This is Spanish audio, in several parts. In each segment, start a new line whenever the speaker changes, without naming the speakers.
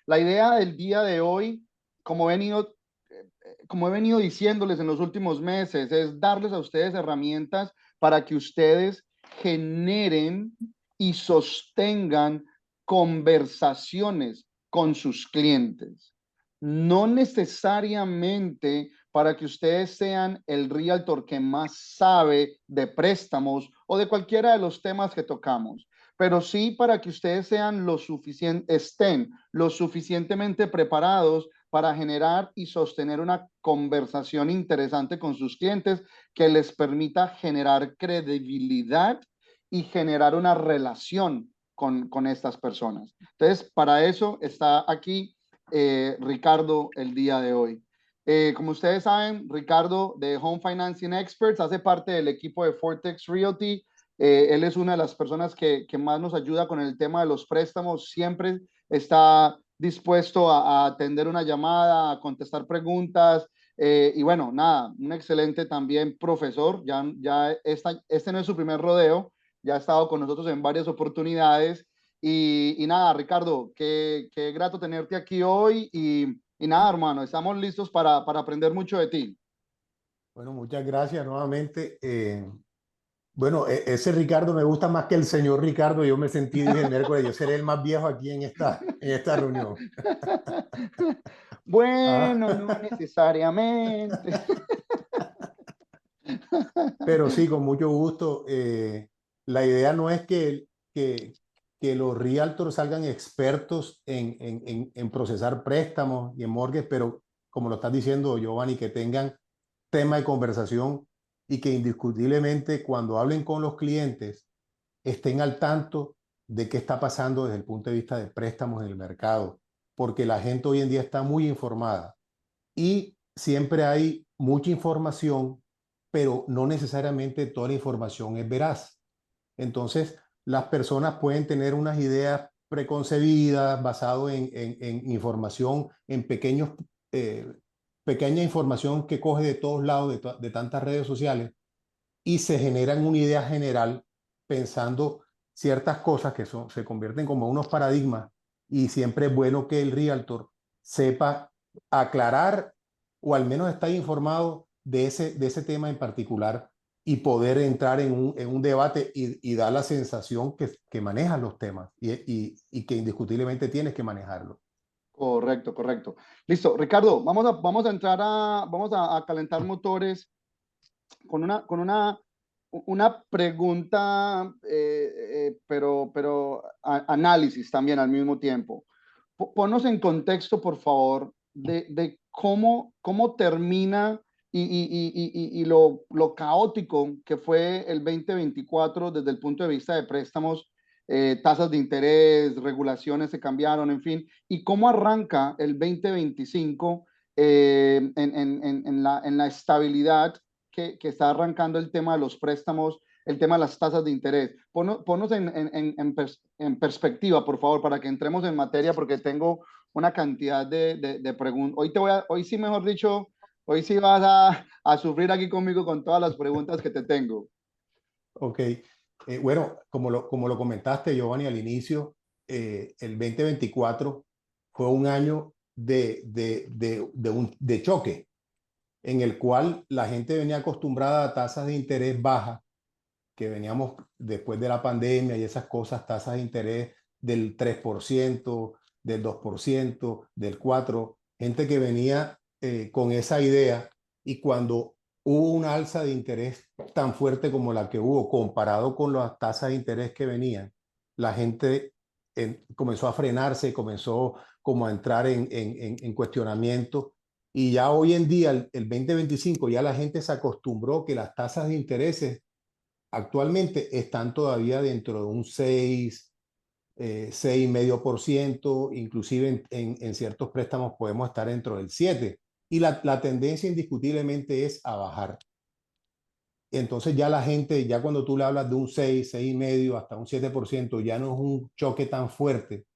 La idea del día de hoy, como he venido, como he venido diciéndoles en los últimos meses, es darles a ustedes herramientas para que ustedes generen y sostengan conversaciones con sus clientes. No necesariamente para que ustedes sean el realtor que más sabe de préstamos o de cualquiera de los temas que tocamos, pero sí para que ustedes sean estén lo suficientemente preparados para generar y sostener una conversación interesante con sus clientes que les permita generar credibilidad y generar una relación con estas personas. Entonces, para eso está aquí Ricardo el día de hoy. Como ustedes saben, Ricardo de Home Financing Experts hace parte del equipo de Fortex Realty. Él es una de las personas que más nos ayuda con el tema de los préstamos. Siempre está dispuesto a atender una llamada, a contestar preguntas. Y bueno, nada, un excelente también profesor. Este no es su primer rodeo, ya ha estado con nosotros en varias oportunidades. Y nada, Ricardo, qué grato tenerte aquí hoy. Y nada, hermano, estamos listos para aprender mucho de ti.
Bueno, muchas gracias nuevamente. Bueno, ese Ricardo me gusta más que el señor Ricardo. Yo me sentí, dije el miércoles, yo seré el más viejo aquí en esta reunión. Ah,
Bueno, no necesariamente.
pero sí, con mucho gusto. La idea no es que los realtors salgan expertos en procesar préstamos y en mortgages, pero como lo estás diciendo, Giovanni, que tengan tema de conversación y que indiscutiblemente cuando hablen con los clientes estén al tanto de qué está pasando desde el punto de vista de préstamos en el mercado, porque la gente hoy en día está muy informada y siempre hay mucha información, pero no necesariamente toda la información es veraz. Entonces, las personas pueden tener unas ideas preconcebidas basado en información, en pequeña información que coge de todos lados, de tantas redes sociales, y se generan una idea general pensando ciertas cosas se convierten como unos paradigmas, y siempre es bueno que el realtor sepa aclarar o al menos estar informado de ese tema en particular y poder entrar en un debate y dar la sensación que manejas los temas y que indiscutiblemente tienes que manejarlo.
Correcto, correcto. Listo, Ricardo, vamos a calentar motores con una pregunta, pero análisis también al mismo tiempo. Ponnos en contexto, por favor, de cómo termina y lo caótico que fue el 2024 desde el punto de vista de préstamos, tasas de interés, regulaciones se cambiaron, en fin, y cómo arranca el 2025 en la estabilidad que está arrancando el tema de los préstamos, el tema de las tasas de interés. Ponnos en perspectiva, por favor, para que entremos en materia, porque tengo una cantidad de preguntas. Hoy sí, mejor dicho, hoy sí vas a sufrir aquí conmigo con todas las preguntas que te tengo.
Ok, bueno, como lo comentaste, Giovanni, al inicio, el 2024 fue un año de choque, en el cual la gente venía acostumbrada a tasas de interés bajas, que veníamos después de la pandemia y esas cosas, tasas de interés del 3%, del 2%, del 4%, gente que venía con esa idea, y cuando hubo una alza de interés tan fuerte como la que hubo comparado con las tasas de interés que venían, la gente comenzó a frenarse, comenzó como a entrar en cuestionamiento, y ya hoy en día, el 2025, ya la gente se acostumbró que las tasas de intereses actualmente están todavía dentro de un 6,5%, inclusive en ciertos préstamos podemos estar dentro del 7%, y la tendencia indiscutiblemente es a bajar. Entonces ya la gente, ya cuando tú le hablas de un 6,5%, hasta un 7%, ya no es un choque tan fuerte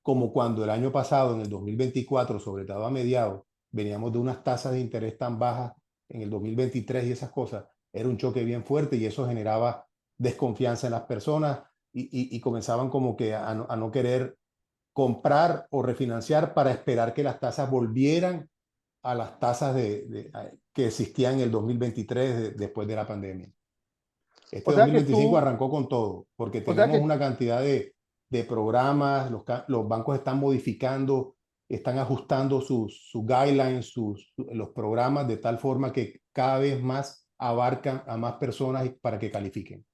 como cuando el año pasado, en el 2024, sobre todo a mediados, veníamos de unas tasas de interés tan bajas en el 2023 y esas cosas. Era un choque bien fuerte y eso generaba desconfianza en las personas y comenzaban como que a no querer comprar o refinanciar para esperar que las tasas volvieran a las tasas que existían en el 2023 después de la pandemia. Este
O sea que
2025
tú,
arrancó con todo, porque
o sea
tenemos
que
una cantidad de programas, los bancos están modificando, están ajustando sus guidelines, los programas de tal forma que cada vez más abarcan a más personas para que califiquen.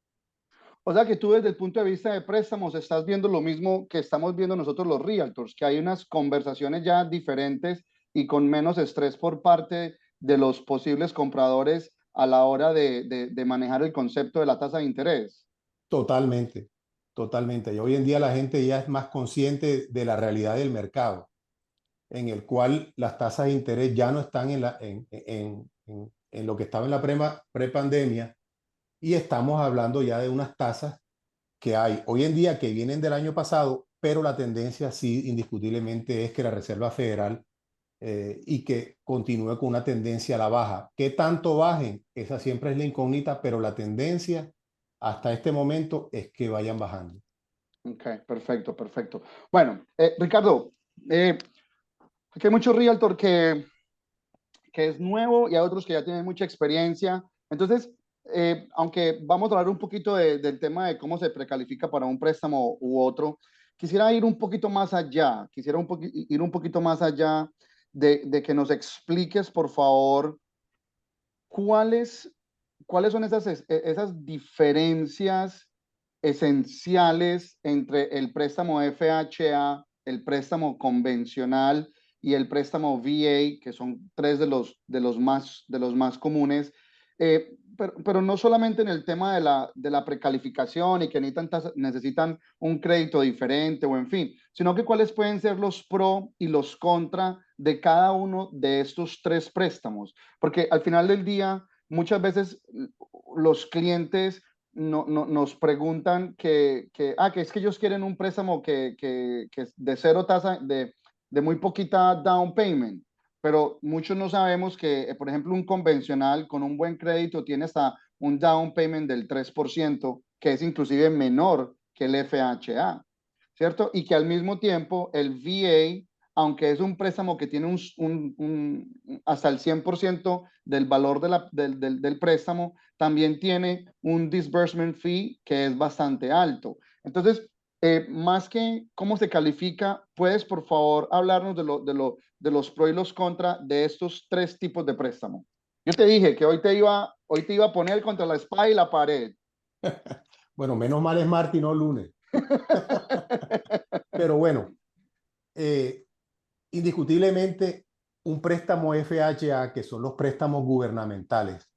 O sea que tú desde el punto de vista de préstamos estás viendo lo mismo que estamos viendo nosotros los realtors, que hay unas conversaciones ya diferentes y con menos estrés por parte de los posibles compradores a la hora de manejar el concepto de la tasa de interés.
Totalmente, totalmente. Y hoy en día la gente ya es más consciente de la realidad del mercado, en el cual las tasas de interés ya no están en lo que estaba en la prepandemia, y estamos hablando ya de unas tasas que hay hoy en día que vienen del año pasado, pero la tendencia sí indiscutiblemente es que la Reserva Federal y que continúe con una tendencia a la baja. ¿Qué tanto bajen? Esa siempre es la incógnita, pero la tendencia hasta este momento es que vayan bajando.
Ok, perfecto, perfecto. Bueno, Ricardo, aquí hay mucho realtor que es nuevo y hay otros que ya tienen mucha experiencia. Entonces, aunque vamos a hablar un poquito del tema de cómo se precalifica para un préstamo u otro, quisiera ir un poquito más allá, quisiera ir un poquito más allá de que nos expliques, por favor, cuáles, cuáles son esas diferencias esenciales entre el préstamo FHA, el préstamo convencional y el préstamo VA, que son tres de los más comunes, pero no solamente en el tema de la precalificación y que necesitan un crédito diferente o en fin, sino que cuáles pueden ser los pro y los contra de cada uno de estos tres préstamos, porque al final del día, muchas veces los clientes nos preguntan que es que ellos quieren un préstamo que es de cero tasa, de muy poquita down payment, pero muchos no sabemos que, por ejemplo, un convencional con un buen crédito tiene hasta un down payment del 3%, que es inclusive menor que el FHA, ¿cierto? Y que al mismo tiempo el VA, aunque es un préstamo que tiene hasta el 100% del valor del préstamo, también tiene un disbursement fee que es bastante alto. Entonces, más que cómo se califica, ¿puedes por favor hablarnos de los pros y los contras de estos tres tipos de préstamo? Yo te dije que hoy te iba a poner contra la espada y la pared.
Bueno, menos mal es martes y no lunes. Pero bueno, eh, indiscutiblemente un préstamo FHA, que son los préstamos gubernamentales,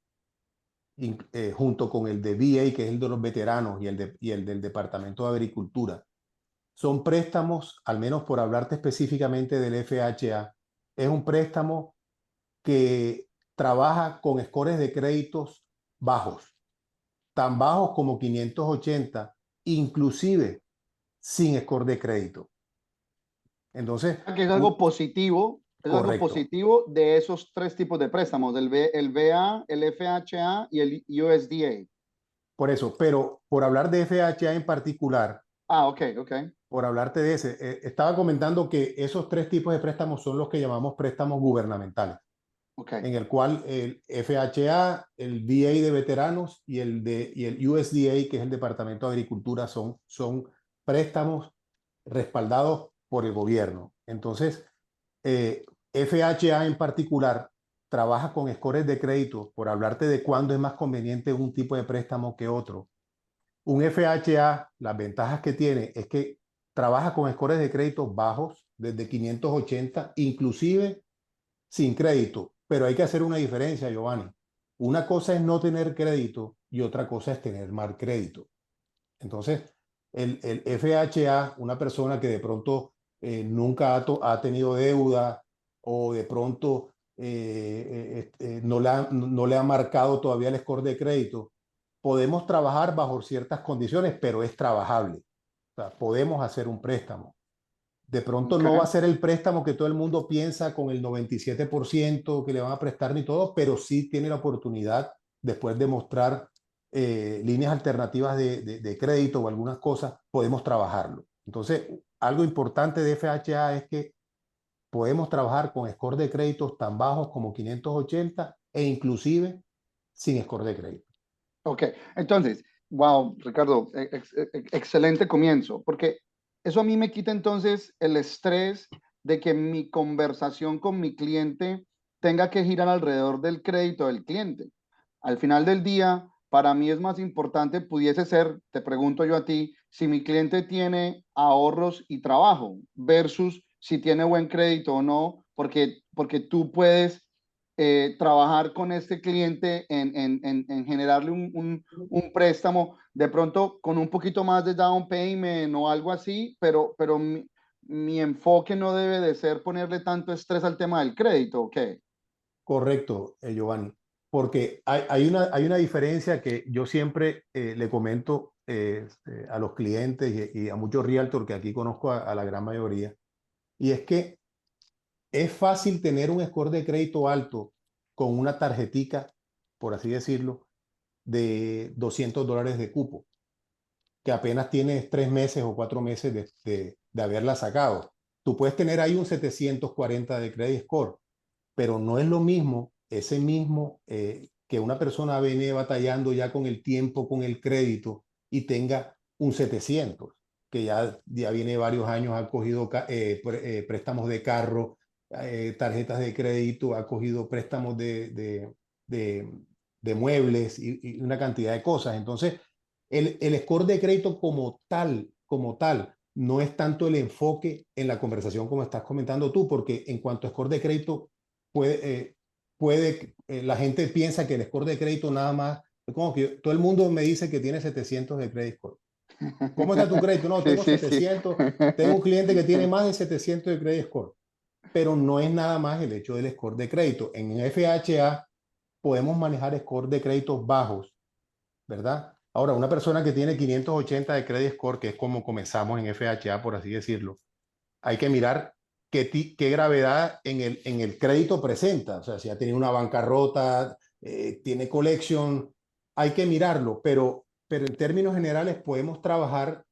junto con el de VA, que es el de los veteranos, y el del Departamento de Agricultura, son préstamos, al menos por hablarte específicamente del FHA, es un préstamo que trabaja con scores de créditos bajos, tan bajos como 580, inclusive sin score de crédito. Entonces,
Que es algo
correcto.
positivo de esos tres tipos de préstamos, el VA, el FHA y el USDA.
Por eso, pero por hablar de FHA en particular,
Ah, ok, ok,
por hablarte de ese, estaba comentando que esos tres tipos de préstamos son los que llamamos préstamos gubernamentales,
ok.
en el cual el FHA, el VA de veteranos y el USDA, que es el Departamento de Agricultura, son préstamos respaldados por el gobierno. Entonces, FHA en particular trabaja con scores de crédito, por hablarte de cuándo es más conveniente un tipo de préstamo que otro. Un FHA, las ventajas que tiene es que trabaja con scores de crédito bajos, desde 580, inclusive sin crédito. Pero hay que hacer una diferencia, Giovanni. Una cosa es no tener crédito y otra cosa es tener mal crédito. Entonces, el FHA, una persona que de pronto nunca ha tenido deuda, o de pronto no le ha marcado todavía el score de crédito, podemos trabajar bajo ciertas condiciones, pero es trabajable. O sea, podemos hacer un préstamo. De pronto no va a
Ok.
ser el préstamo que todo el mundo piensa con el 97% que le van a prestar ni todo, pero sí tiene la oportunidad, después de mostrar líneas alternativas de crédito o algunas cosas, podemos trabajarlo. Entonces, algo importante de FHA es que podemos trabajar con score de créditos tan bajos como 580 e inclusive sin score de crédito.
Ok, entonces, wow, Ricardo, excelente comienzo, porque eso a mí me quita entonces el estrés de que mi conversación con mi cliente tenga que girar alrededor del crédito del cliente. Al final del día, para mí es más importante, pudiese ser, te pregunto yo a ti, si mi cliente tiene ahorros y trabajo versus si tiene buen crédito o no, porque tú puedes trabajar con este cliente en generarle un préstamo, de pronto con un poquito más de down payment o algo así, pero mi enfoque no debe de ser ponerle tanto estrés al tema del crédito, ¿ok?
Correcto, Giovanni, porque hay una diferencia que yo siempre le comento a los clientes y a muchos realtors que aquí conozco a la gran mayoría, y es que es fácil tener un score de crédito alto con una tarjetica, por así decirlo, de $200 de cupo, que apenas tienes 3 meses o 4 meses de haberla sacado. Tú puedes tener ahí un 740 de credit score, pero no es lo mismo ese mismo que una persona viene batallando ya con el tiempo, con el crédito y tenga un 700, que ya viene varios años, ha cogido préstamos de carro, tarjetas de crédito, ha cogido préstamos de, de muebles y una cantidad de cosas. Entonces, el score de crédito como tal, no es tanto el enfoque en la conversación como estás comentando tú, porque en cuanto a score de crédito, la gente piensa que el score de crédito nada más, como que todo el mundo me dice que tiene 700 de credit score. ¿Cómo está tu crédito? No,
Sí,
tengo
sí, sí.
700, tengo un cliente que tiene más de 700 de credit score, pero no es nada más el hecho del score de crédito. En FHA podemos manejar score de créditos bajos, ¿verdad? Ahora, una persona que tiene 580 de credit score, que es como comenzamos en FHA, por así decirlo, hay que mirar qué gravedad en el crédito presenta. O sea, si ha tenido una bancarrota, tiene collection, hay que mirarlo, pero en términos generales podemos trabajar,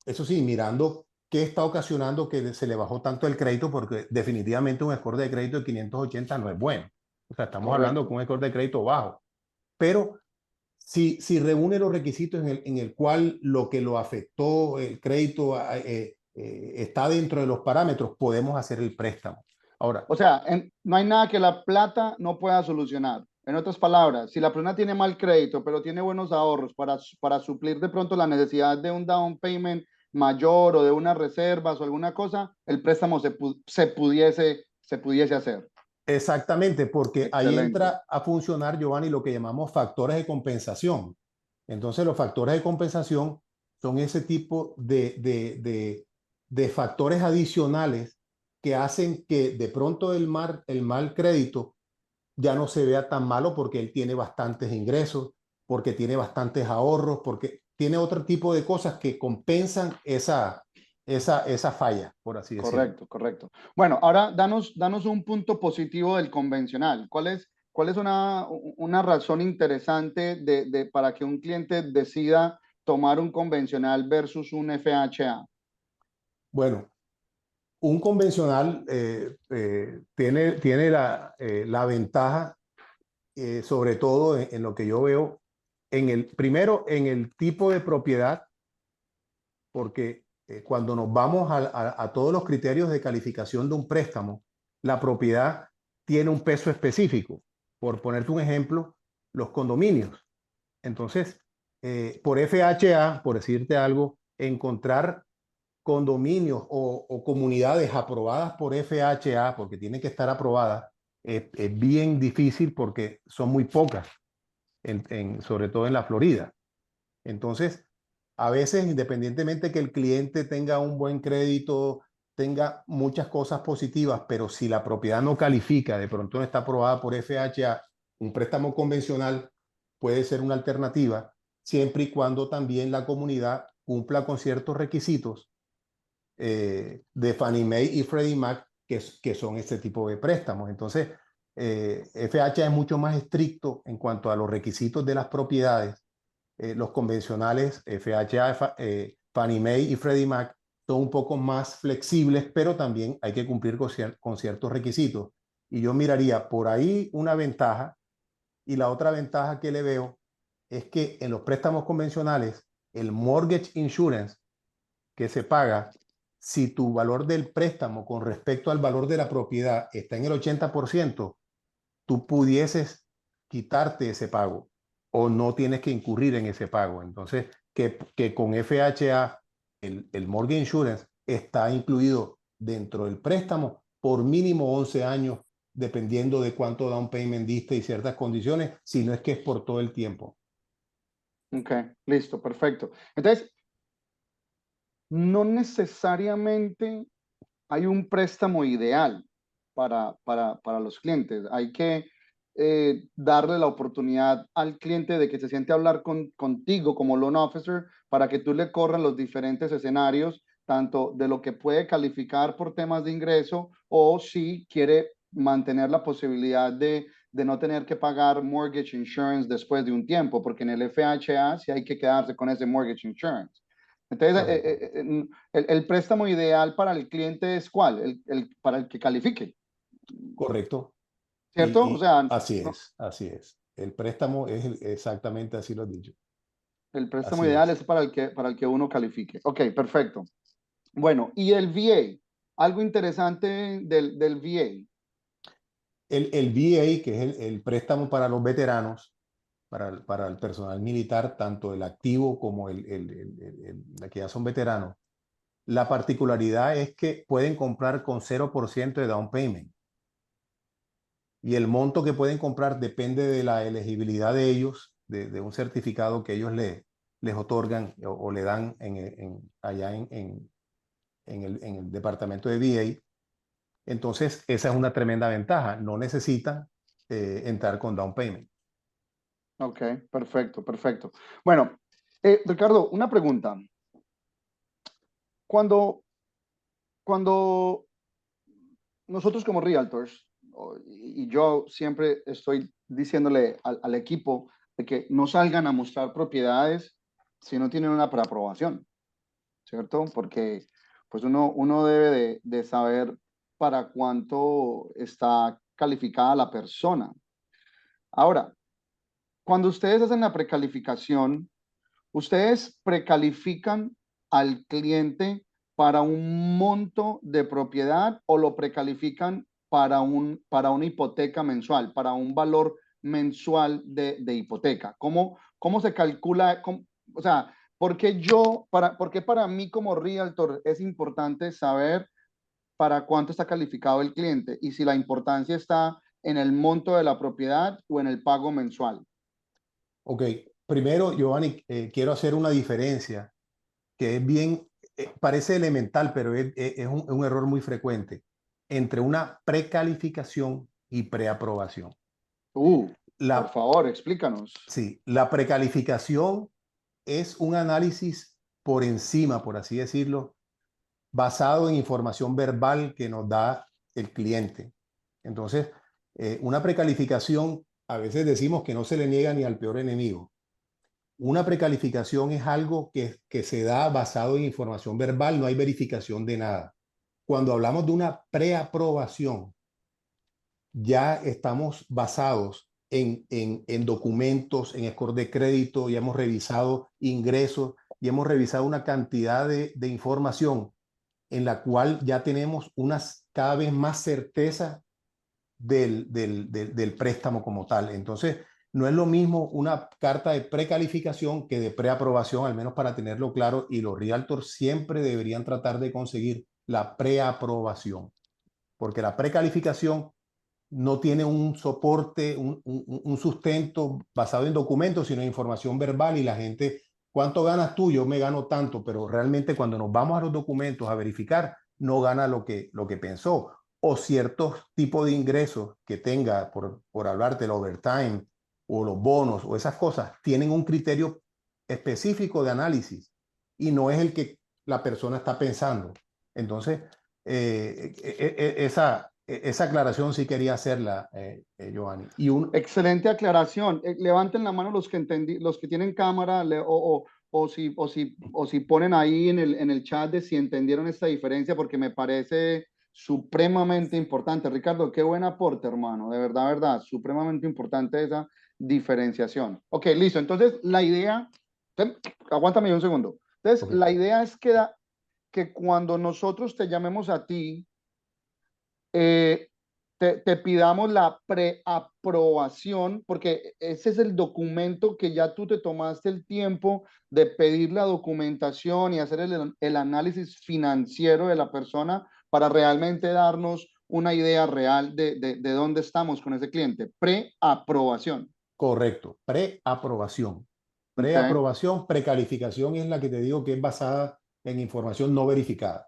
eso sí, mirando qué está ocasionando que se le bajó tanto el crédito, porque definitivamente un score de crédito de 580 no es bueno. O sea, estamos hablando
Correcto.
con un score de crédito bajo. Pero si reúne los requisitos en el cual lo que lo afectó el crédito está dentro de los parámetros, podemos hacer el préstamo. Ahora,
O sea, no hay nada que la plata no pueda solucionar. En otras palabras, si la persona tiene mal crédito, pero tiene buenos ahorros para suplir de pronto la necesidad de un down payment mayor o de unas reservas o alguna cosa, el préstamo se pudiese hacer.
exactamente, porque ahí
Excelente.
entra a funcionar, Giovanni, lo que llamamos factores de compensación. Entonces, los factores de compensación son ese tipo de factores adicionales que hacen que de pronto el mal crédito ya no se vea tan malo porque él tiene bastantes ingresos, porque tiene bastantes ahorros, porque tiene otro tipo de cosas que compensan esa falla, por así decirlo.
Correcto, correcto. Bueno, ahora danos un punto positivo del convencional. ¿Cuál es una razón interesante para que un cliente decida tomar un convencional versus un FHA?
Bueno, un convencional tiene la ventaja, sobre todo en lo que yo veo, primero en el tipo de propiedad, porque cuando nos vamos a todos los criterios de calificación de un préstamo, la propiedad tiene un peso específico. Por ponerte un ejemplo, los condominios. Entonces, por FHA, por decirte algo, encontrar condominios o comunidades aprobadas por FHA, porque tienen que estar aprobadas, es bien difícil porque son muy pocas, sobre todo en la Florida. Entonces, a veces, independientemente que el cliente tenga un buen crédito, tenga muchas cosas positivas, pero si la propiedad no califica, de pronto no está aprobada por FHA, un préstamo convencional puede ser una alternativa, siempre y cuando también la comunidad cumpla con ciertos requisitos de Fannie Mae y Freddie Mac, que son este tipo de préstamos. Entonces, FHA es mucho más estricto en cuanto a los requisitos de las propiedades. Los convencionales FHA, Fannie Mae y Freddie Mac son un poco más flexibles, pero también hay que cumplir con ciertos requisitos. Y yo miraría por ahí una ventaja, y la otra ventaja que le veo es que en los préstamos convencionales, el mortgage insurance que se paga, si tu valor del préstamo con respecto al valor de la propiedad está en el 80%, tú pudieses quitarte ese pago o no tienes que incurrir en ese pago. Entonces, que con FHA, el mortgage insurance está incluido dentro del préstamo por mínimo 11 años, dependiendo de cuánto down payment diste y ciertas condiciones, si no es que es por todo el tiempo.
Ok, listo, perfecto. Entonces, no necesariamente hay un préstamo ideal para los clientes. Hay que darle la oportunidad al cliente de que se siente a hablar contigo como loan officer para que tú le corras los diferentes escenarios, tanto de lo que puede calificar por temas de ingreso o si quiere mantener la posibilidad de no tener que pagar mortgage insurance después de un tiempo, porque en el FHA sí hay que quedarse con ese mortgage insurance. Entonces, el préstamo ideal para el cliente es ¿cuál? Para el que califique,
Correcto.
¿cierto? O sea,
Así es, así es. El préstamo es exactamente así lo has dicho.
el préstamo
Así
ideal
es.
es para el que uno califique. Ok, perfecto. Bueno, y el VA, algo interesante del VA.
El VA, que es el préstamo para los veteranos, para el personal militar, tanto el activo como la que ya son veteranos, la particularidad es que pueden comprar con 0% de down payment. Y el monto que pueden comprar depende de la elegibilidad de ellos, de un certificado que ellos les otorgan o le dan allá en el departamento de VA. Entonces, esa es una tremenda ventaja. No necesitan entrar con down payment.
Ok, perfecto, perfecto. Bueno, Ricardo, una pregunta. Cuando, cuando nosotros como realtors, y yo siempre estoy diciéndole al equipo de que no salgan a mostrar propiedades si no tienen una preaprobación, ¿cierto? Porque pues uno debe de saber para cuánto está calificada la persona. Ahora, cuando ustedes hacen la precalificación, ustedes precalifican al cliente para un monto de propiedad o lo precalifican para una hipoteca mensual, para un valor mensual de hipoteca. ¿Cómo se calcula? O sea, ¿por qué para mí como realtor es importante saber para cuánto está calificado el cliente y si la importancia está en el monto de la propiedad o en el pago mensual?
Ok, primero, Giovanni, quiero hacer una diferencia que es bien, parece elemental, pero es un error muy frecuente entre una precalificación y preaprobación.
Por favor, explícanos.
Sí, la precalificación es un análisis por encima, por así decirlo, basado en información verbal que nos da el cliente. Entonces, una precalificación, a veces decimos que no se le niega ni al peor enemigo. Una precalificación es algo que se da basado en información verbal, no hay verificación de nada. Cuando hablamos de una preaprobación, ya estamos basados en documentos, en score de crédito, ya hemos revisado ingresos, y hemos revisado una cantidad de información en la cual ya tenemos cada vez más certeza del préstamo como tal. Entonces, no es lo mismo una carta de precalificación que de preaprobación, al menos para tenerlo claro, y los realtors siempre deberían tratar de conseguir la preaprobación, porque la precalificación no tiene un soporte, un sustento basado en documentos, sino en información verbal y la gente, ¿cuánto ganas tú? Yo me gano tanto, pero realmente cuando nos vamos a los documentos a verificar, no gana lo que pensó. O ciertos tipos de ingresos que tenga, por hablar del overtime o los bonos o esas cosas, tienen un criterio específico de análisis y no es el que la persona está pensando. Entonces, esa aclaración sí quería hacerla, Giovanni.
Excelente aclaración. Levanten la mano los que tienen cámara si ponen ahí en el chat de si entendieron esta diferencia, porque me parece supremamente importante. Ricardo, qué buen aporte, hermano. De verdad, verdad, supremamente importante esa diferenciación. Ok, listo. Entonces, la idea, aguántame un segundo. Entonces,
Ok.
la idea es que cuando nosotros te llamemos a ti, eh, te pidamos la preaprobación, porque ese es el documento que ya tú te tomaste el tiempo de pedir la documentación y hacer el análisis financiero de la persona para realmente darnos una idea real de dónde estamos con ese cliente. Preaprobación.
Correcto, preaprobación.
¿Ok?
Preaprobación, precalificación es la que te digo que es basada en información no verificada.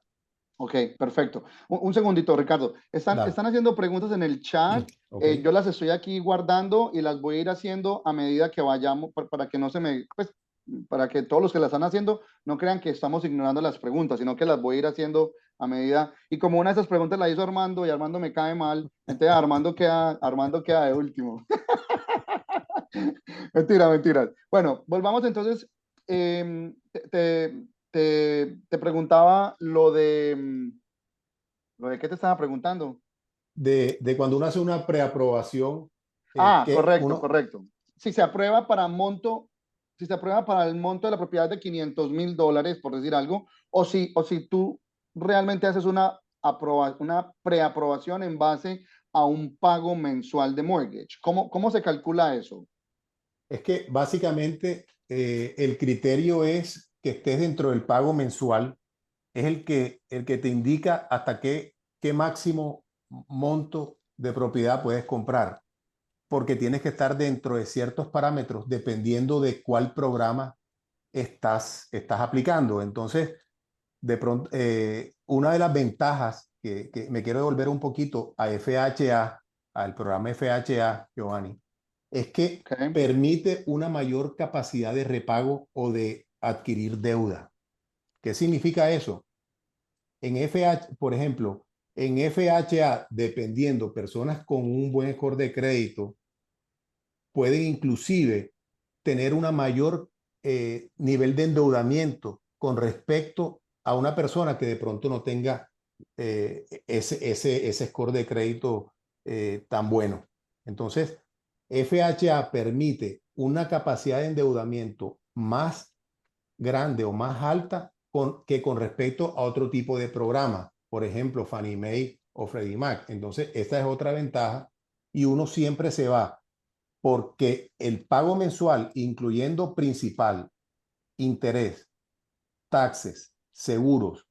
Ok, perfecto. Un segundito, Ricardo.
Dale.
Están haciendo preguntas en el chat.
Ok,
Yo las estoy aquí guardando y las voy a ir haciendo a medida que vayamos, para que no se me, pues, para que todos los que las están haciendo no crean que estamos ignorando las preguntas, sino que las voy a ir haciendo a medida. Y como una de esas preguntas la hizo Armando y Armando me cae mal, entonces Armando queda de último. Mentira, mentiras. Bueno, volvamos entonces. Te preguntaba lo de qué te estaba preguntando.
de cuando uno hace una preaprobación,
Ah,
que
correcto,
uno,
correcto. Si se aprueba para monto, si se aprueba para el monto de la propiedad de $500,000, por decir algo, o si tú realmente haces una preaprobación en base a un pago mensual de mortgage. ¿Cómo se calcula eso?
es que básicamente el criterio es que estés dentro del pago mensual, es el que te indica hasta qué máximo monto de propiedad puedes comprar, porque tienes que estar dentro de ciertos parámetros dependiendo de cuál programa estás aplicando. Entonces, de pronto, una de las ventajas que me quiero devolver un poquito a FHA, al programa FHA, Giovanni, es que
¿Ok?
permite una mayor capacidad de repago o de adquirir deuda. ¿Qué significa eso? En FH, por ejemplo, en FHA, dependiendo, personas con un buen score de crédito pueden inclusive tener una mayor nivel de endeudamiento con respecto a una persona que de pronto no tenga ese score de crédito tan bueno. Entonces, FHA permite una capacidad de endeudamiento más grande o más alta que con respecto a otro tipo de programa, por ejemplo, Fannie Mae o Freddie Mac. Entonces, esta es otra ventaja y uno siempre se va porque el pago mensual, incluyendo principal, interés, taxes, seguros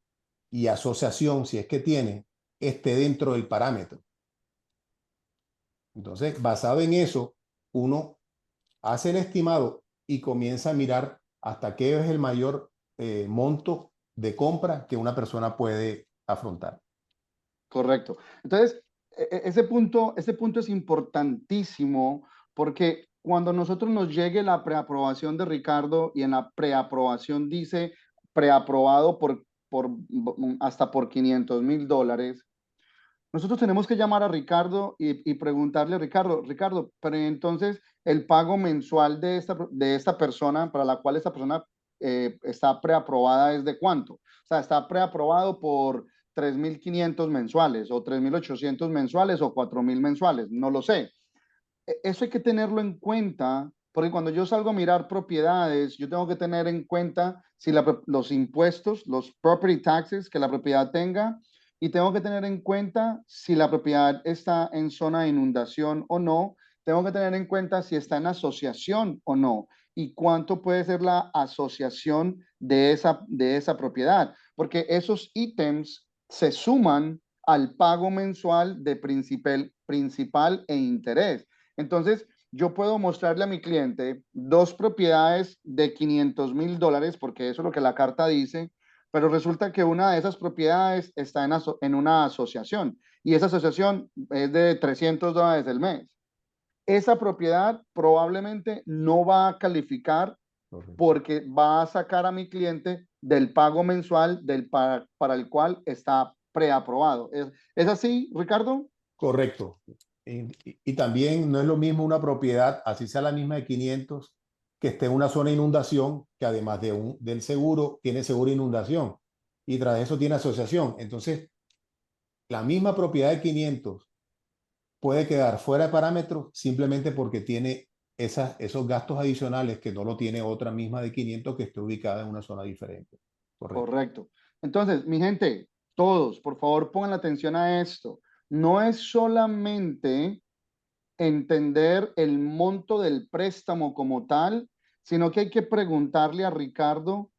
y asociación, si es que tiene, esté dentro del parámetro. Entonces, basado en eso, uno hace el estimado y comienza a mirar hasta qué es el mayor monto de compra que una persona puede afrontar.
Correcto. Entonces, ese punto es importantísimo porque cuando nosotros nos llegue la preaprobación de Ricardo y en la preaprobación dice preaprobado hasta por $500,000, nosotros tenemos que llamar a Ricardo y preguntarle, Ricardo, pero entonces el pago mensual de esta persona, para la cual esta persona está preaprobada, ¿es de cuánto? O sea, está preaprobado por 3,500 mensuales o 3,800 mensuales o 4,000 mensuales, no lo sé. Eso hay que tenerlo en cuenta, porque cuando yo salgo a mirar propiedades, yo tengo que tener en cuenta si los impuestos, los property taxes que la propiedad tenga, y tengo que tener en cuenta si la propiedad está en zona de inundación o no, tengo que tener en cuenta si está en asociación o no, y cuánto puede ser la asociación de esa propiedad, porque esos ítems se suman al pago mensual de principal e interés. Entonces, yo puedo mostrarle a mi cliente dos propiedades de $500,000, porque eso es lo que la carta dice, pero resulta que una de esas propiedades está en una asociación y esa asociación es de $300 el mes. Esa propiedad probablemente no va a calificar
Correcto.
porque va a sacar a mi cliente del pago mensual para el cual está preaprobado. ¿Es así, Ricardo?
Correcto. Y también no es lo mismo una propiedad, así sea la misma de 500, que esté en una zona de inundación, que además del seguro, tiene seguro de inundación y tras eso tiene asociación. Entonces, la misma propiedad de 500 puede quedar fuera de parámetros simplemente porque tiene esos gastos adicionales que no lo tiene otra misma de 500 que esté ubicada en una zona diferente. Correcto.
Correcto. Entonces, mi gente, todos, por favor, pongan atención a esto. No es solamente entender el monto del préstamo como tal, sino que hay que preguntarle a Ricardo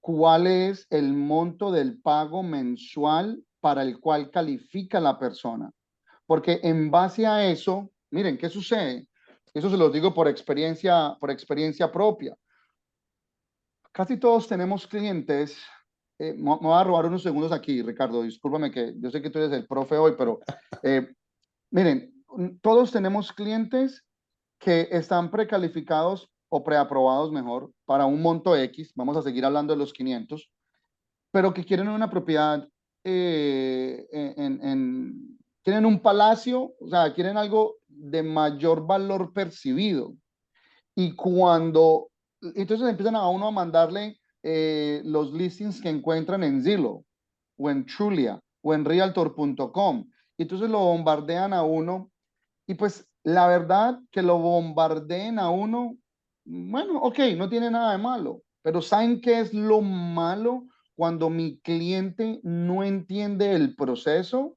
cuál es el monto del pago mensual para el cual califica la persona. Porque en base a eso, miren, ¿qué sucede? Eso se lo digo por experiencia propia. Casi todos tenemos clientes. Me voy a robar unos segundos aquí, Ricardo. Discúlpame que yo sé que tú eres el profe hoy, pero eh, miren, todos tenemos clientes que están precalificados o preaprobados mejor para un monto X. Vamos a seguir hablando de los 500, pero que quieren una propiedad, quieren un palacio, o sea, quieren algo de mayor valor percibido. Y cuando, entonces empiezan a uno a mandarle los listings que encuentran en Zillow o en Trulia o en Realtor.com. Y entonces lo bombardean a uno. Y pues la verdad que lo bombardeen a uno, bueno, ok, no tiene nada de malo. Pero ¿saben qué es lo malo cuando mi cliente no entiende el proceso?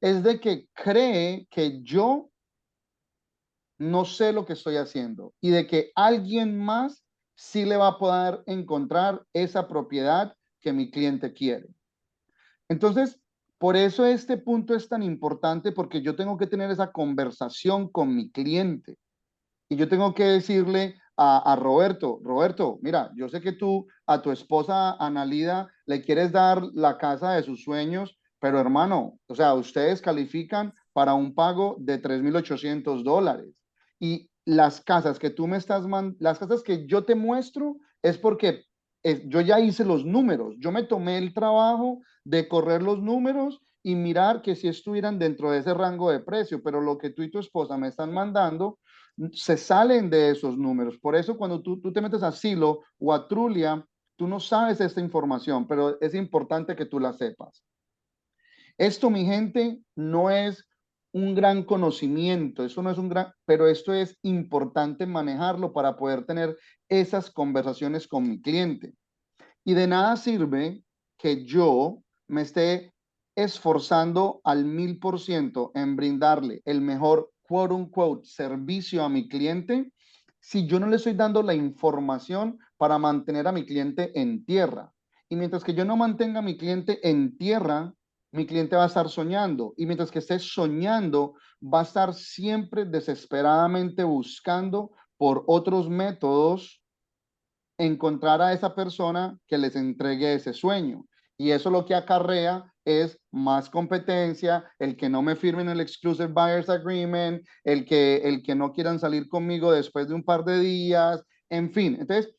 Es de que cree que yo no sé lo que estoy haciendo y de que alguien más sí le va a poder encontrar esa propiedad que mi cliente quiere. Entonces, por eso este punto es tan importante porque yo tengo que tener esa conversación con mi cliente y yo tengo que decirle a Roberto, Roberto, mira, yo sé que tú a tu esposa Analida le quieres dar la casa de sus sueños, pero hermano, o sea, ustedes califican para un pago de $3,800 y las casas que tú me estás las casas que yo te muestro es porque yo ya hice los números, yo me tomé el trabajo de correr los números y mirar que si estuvieran dentro de ese rango de precio, pero lo que tú y tu esposa me están mandando se salen de esos números. Por eso cuando tú te metes a Silo o a Trulia, tú no sabes esta información, pero es importante que tú la sepas. Esto, mi gente, no es un gran conocimiento, eso no es un gran, pero esto es importante manejarlo para poder tener esas conversaciones con mi cliente. Y de nada sirve que yo me esté esforzando al 1000% en brindarle el mejor quote unquote servicio a mi cliente si yo no le estoy dando la información para mantener a mi cliente en tierra. Y mientras que yo no mantenga a mi cliente en tierra, mi cliente va a estar soñando. Y mientras que esté soñando, va a estar siempre desesperadamente buscando por otros métodos encontrar a esa persona que les entregue ese sueño. Y eso lo que acarrea es más competencia, el que no me firmen el Exclusive Buyers Agreement, el que no quieran salir conmigo después de un par de días, en fin. Entonces,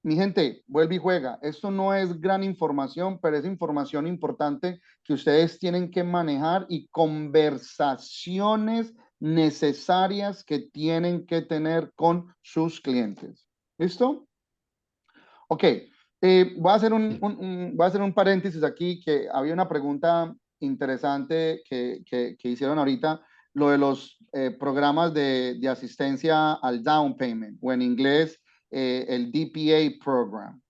mi gente, vuelve y juega. Esto no es gran información, pero es información importante que ustedes tienen que manejar y conversaciones necesarias que tienen que tener con sus clientes. ¿Listo? Ok, voy a hacer voy a hacer un paréntesis aquí, que había una pregunta interesante que hicieron ahorita, lo de los programas de asistencia al down payment, o en inglés el DPA program.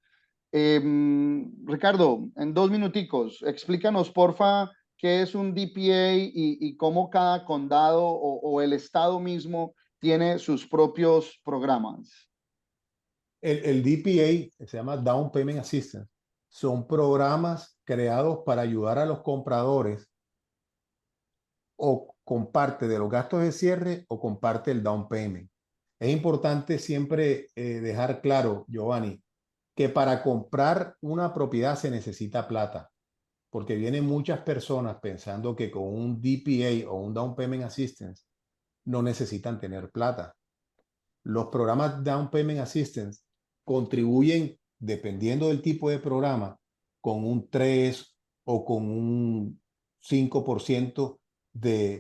Ricardo, en 2 minuticos, explícanos porfa qué es un DPA y cómo cada condado o el estado mismo tiene sus propios programas.
El DPA se llama Down Payment Assistance. Son programas creados para ayudar a los compradores o con parte de los gastos de cierre o con parte del down payment. Es importante siempre dejar claro, Giovanni, que para comprar una propiedad se necesita plata, porque vienen muchas personas pensando que con un DPA o un Down Payment Assistance no necesitan tener plata. Los programas Down Payment Assistance contribuyen, dependiendo del tipo de programa, con un 3 o con un 5%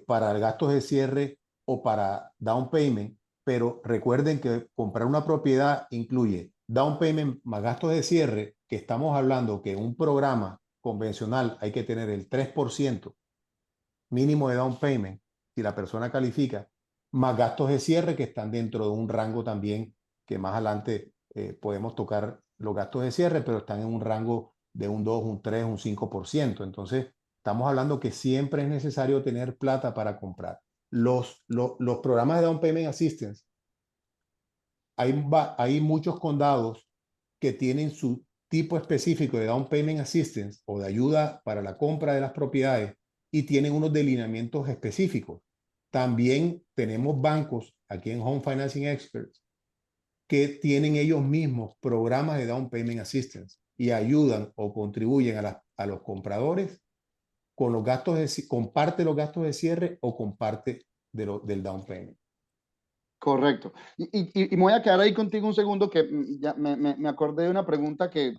para gastos de cierre o para down payment, pero recuerden que comprar una propiedad incluye down payment más gastos de cierre, que estamos hablando que en un programa convencional hay que tener el 3% mínimo de down payment si la persona califica, más gastos de cierre que están dentro de un rango también que más adelante podemos tocar los gastos de cierre, pero están en un rango de un 2, un 3, un 5%. Entonces, estamos hablando que siempre es necesario tener plata para comprar. Los programas de Down Payment Assistance, hay muchos condados que tienen su tipo específico de Down Payment Assistance o de ayuda para la compra de las propiedades y tienen unos delineamientos específicos. También tenemos bancos aquí en Home Financing Experts que tienen ellos mismos programas de Down Payment Assistance y ayudan o contribuyen a los compradores con los gastos con parte de los gastos de cierre o con parte del down payment.
Correcto. Y me voy a quedar ahí contigo un segundo que ya me acordé de una pregunta que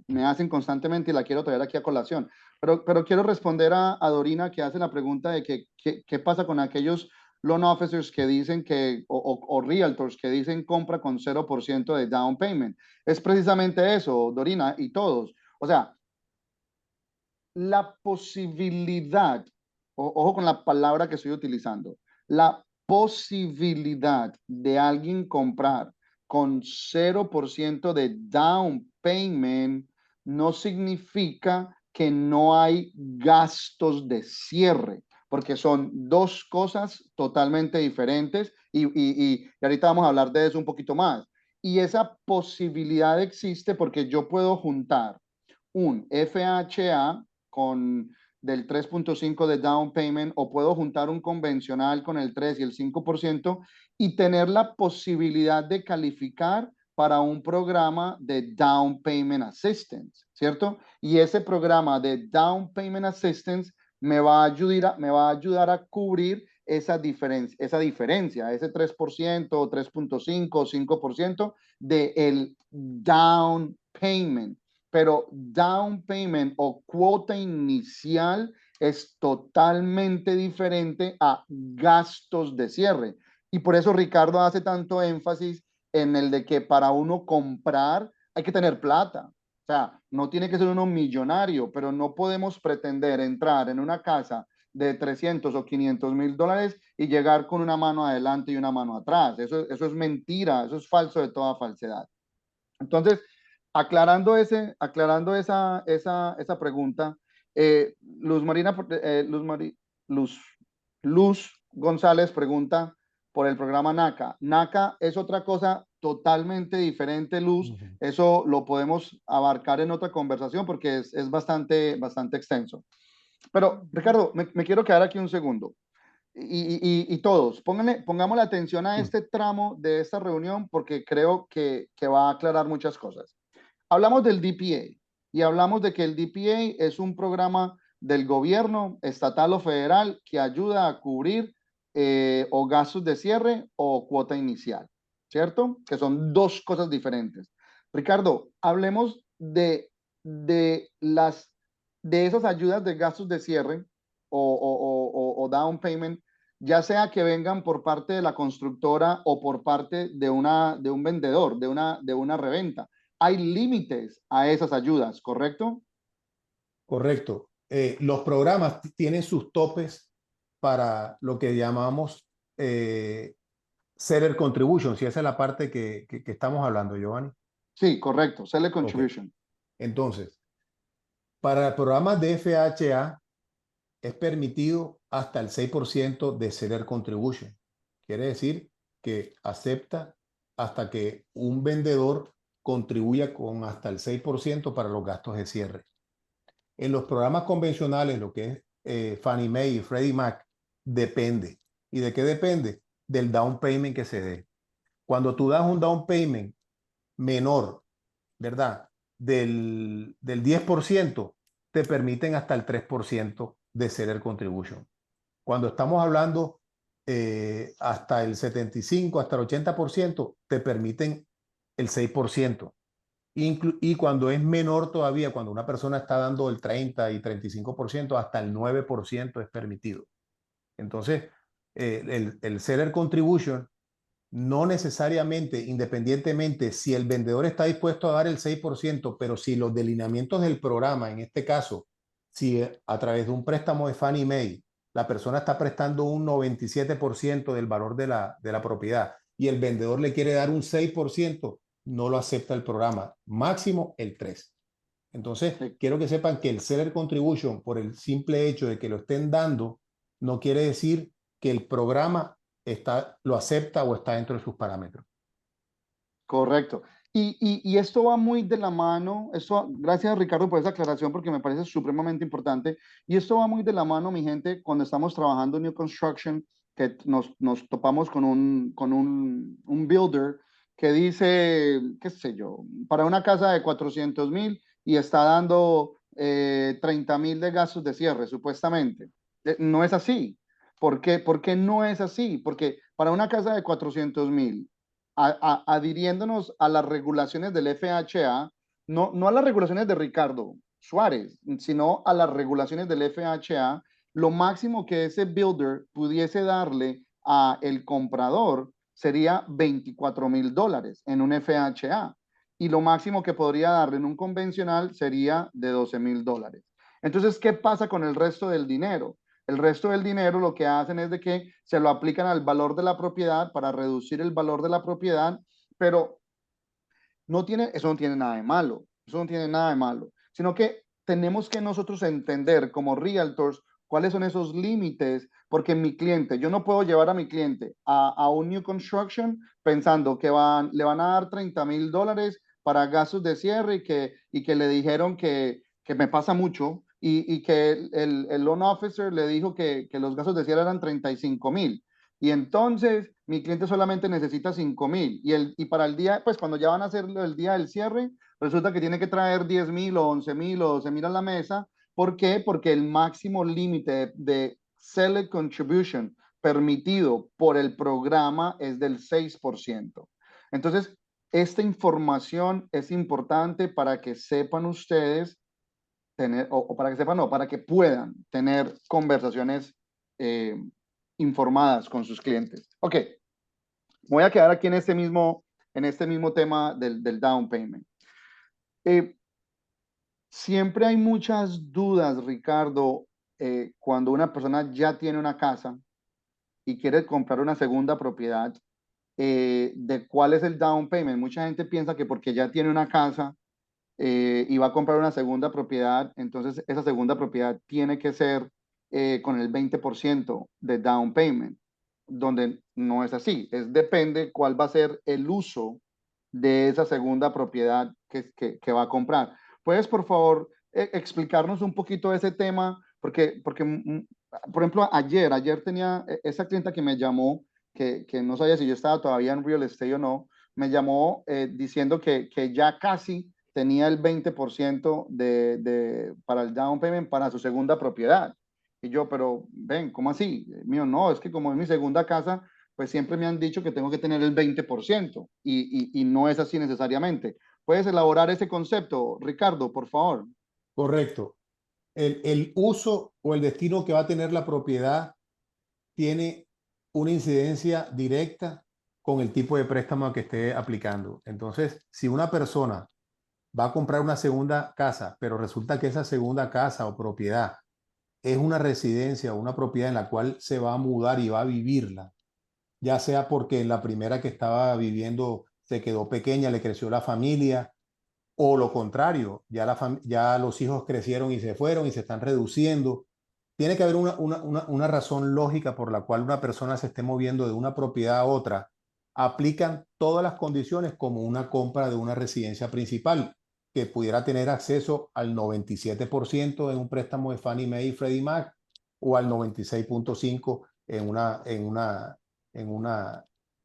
me hacen constantemente y la quiero traer aquí a colación. Pero quiero responder a Dorina que hace la pregunta de qué pasa con aquellos loan officers que dicen o realtors que dicen compra con 0% de down payment. Es precisamente eso, Dorina, y todos. O sea, la posibilidad, ojo con la palabra que estoy utilizando, la posibilidad de alguien comprar con 0% de down payment no significa que no hay gastos de cierre, porque son dos cosas totalmente diferentes y ahorita vamos a hablar de eso un poquito más. Y esa posibilidad existe porque yo puedo juntar un FHA con del 3.5 de down payment o puedo juntar un convencional con el 3 y el 5% y tener la posibilidad de calificar para un programa de Down Payment Assistance, ¿cierto? Y ese programa de Down Payment Assistance me va a ayudar a cubrir esa diferencia, ese 3%, 3.5 o 5% del down payment. Pero down payment o cuota inicial es totalmente diferente a gastos de cierre. Y por eso Ricardo hace tanto énfasis en el de que para uno comprar hay que tener plata. O sea, no tiene que ser uno millonario, pero no podemos pretender entrar en una casa de 300 o 500 mil dólares y llegar con una mano adelante y una mano atrás. Eso es mentira, eso es falso de toda falsedad. Entonces, aclarando esa pregunta, Luz Marina, Luz, Luz González pregunta por el programa NACA. NACA es otra cosa totalmente diferente, Luz. Eso lo podemos abarcar en otra conversación porque es bastante extenso. Pero, Ricardo, me quiero quedar aquí un segundo. Y todos, pongamos la atención a este tramo de esta reunión porque creo que va a aclarar muchas cosas. Hablamos del DPA y hablamos de que el DPA es un programa del gobierno estatal o federal que ayuda a cubrir o gastos de cierre o cuota inicial, ¿cierto? Que son dos cosas diferentes. Ricardo, hablemos de de esas ayudas de gastos de cierre o down payment, ya sea que vengan por parte de la constructora o por parte de un vendedor, de una reventa. Hay límites a esas ayudas, ¿correcto?
Correcto. Los programas tienen sus topes para lo que llamamos seller contribution, si esa es la parte que estamos hablando, Giovanni.
Sí, correcto. Seller
Ok.
contribution.
Entonces, para programas de FHA es permitido hasta el 6% de seller contribution. Quiere decir que acepta hasta que un vendedor contribuya con hasta el 6% para los gastos de cierre. En los programas convencionales, lo que es Fannie Mae y Freddie Mac, depende. ¿Y de qué depende? Del down payment que se dé. Cuando tú das un down payment menor, ¿verdad? Del 10%, te permiten hasta el 3% de seller contribution. Cuando estamos hablando hasta el 75, hasta el 80%, te permiten el 6%. Y cuando es menor todavía, cuando una persona está dando el 30 y 35%, hasta el 9% es permitido. Entonces, el seller contribution no necesariamente, independientemente, si el vendedor está dispuesto a dar el 6%, pero si los delineamientos del programa, en este caso, si a través de un préstamo de Fannie Mae, la persona está prestando un 97% del valor de la propiedad y el vendedor le quiere dar un 6%, no lo acepta el programa, máximo el 3%. Entonces,
Sí.
quiero que sepan que el seller contribution, por el simple hecho de que lo estén dando, no quiere decir que el programa lo acepta o está dentro de sus parámetros.
Correcto. Y esto va muy de la mano, gracias Ricardo por esa aclaración porque me parece supremamente importante. Y esto va muy de la mano, mi gente, cuando estamos trabajando en New Construction, que nos topamos con un builder que dice, qué sé yo, para una casa de 400,000 y está dando 30,000 de gastos de cierre, supuestamente. No es así. ¿Por qué? ¿Por qué no es así? Porque para una casa de 400,000 adhiriéndonos a las regulaciones del FHA, no a las regulaciones de Ricardo Suárez, sino a las regulaciones del FHA, lo máximo que ese builder pudiese darle a el comprador sería $24,000 en un FHA. Y lo máximo que podría darle en un convencional sería de $12,000. Entonces, ¿qué pasa con el resto del dinero? El resto del dinero lo que hacen es de que se lo aplican al valor de la propiedad para reducir el valor de la propiedad, pero eso no tiene nada de malo, eso no tiene nada de malo, sino que tenemos que nosotros entender como realtors cuáles son esos límites, porque mi cliente, yo no puedo llevar a mi cliente a un new construction pensando que le van a dar $30,000 para gastos de cierre y que le dijeron que me pasa mucho y que el loan officer le dijo que los gastos de cierre eran 35,000. Y entonces mi cliente solamente necesita 5,000 y para el día, pues cuando ya van a hacer el día del cierre, resulta que tiene que traer 10,000 o 11,000 o 12,000 a la mesa. ¿Por qué? Porque el máximo límite de Select Contribution permitido por el programa es del 6%. Entonces, esta información es importante para que sepan ustedes tener, o para que sepan, no, para que puedan tener conversaciones eh, informadas con sus clientes. Ok, voy a quedar aquí en este mismo tema del down payment. Eh, Siempre hay muchas dudas, Ricardo, cuando una persona ya tiene una casa y quiere comprar una segunda propiedad, de cuál es el down payment. Mucha gente piensa que porque ya tiene una casa y va a comprar una segunda propiedad, entonces esa segunda propiedad tiene que ser con el 20% de down payment, donde no es así. Depende cuál va a ser el uso de esa segunda propiedad que va a comprar. ¿Puedes, por favor, explicarnos un poquito ese tema? Porque, por ejemplo, ayer tenía esa clienta que me llamó, que no sabía si yo estaba todavía en real estate o no, me llamó diciendo que ya casi tenía el 20% para el down payment para su segunda propiedad. Y yo, pero ven, ¿cómo así? Mío, no, es que como es mi segunda casa, pues siempre me han dicho que tengo que tener el 20% y no es así necesariamente. ¿Puedes elaborar ese concepto, Ricardo, por favor?
Correcto. El uso o el destino que va a tener la propiedad tiene una incidencia directa con el tipo de préstamo que esté aplicando. Entonces, si una persona va a comprar una segunda casa, pero resulta que esa segunda casa o propiedad es una residencia o una propiedad en la cual se va a mudar y va a vivirla, ya sea porque en la primera que estaba viviendo se quedó pequeña, le creció la familia, o lo contrario, ya los hijos crecieron y se fueron y se están reduciendo. Tiene que haber una razón lógica por la cual una persona se esté moviendo de una propiedad a otra. Aplican todas las condiciones como una compra de una residencia principal, que pudiera tener acceso al 97% en un préstamo de Fannie Mae y Freddie Mac o al 96.5%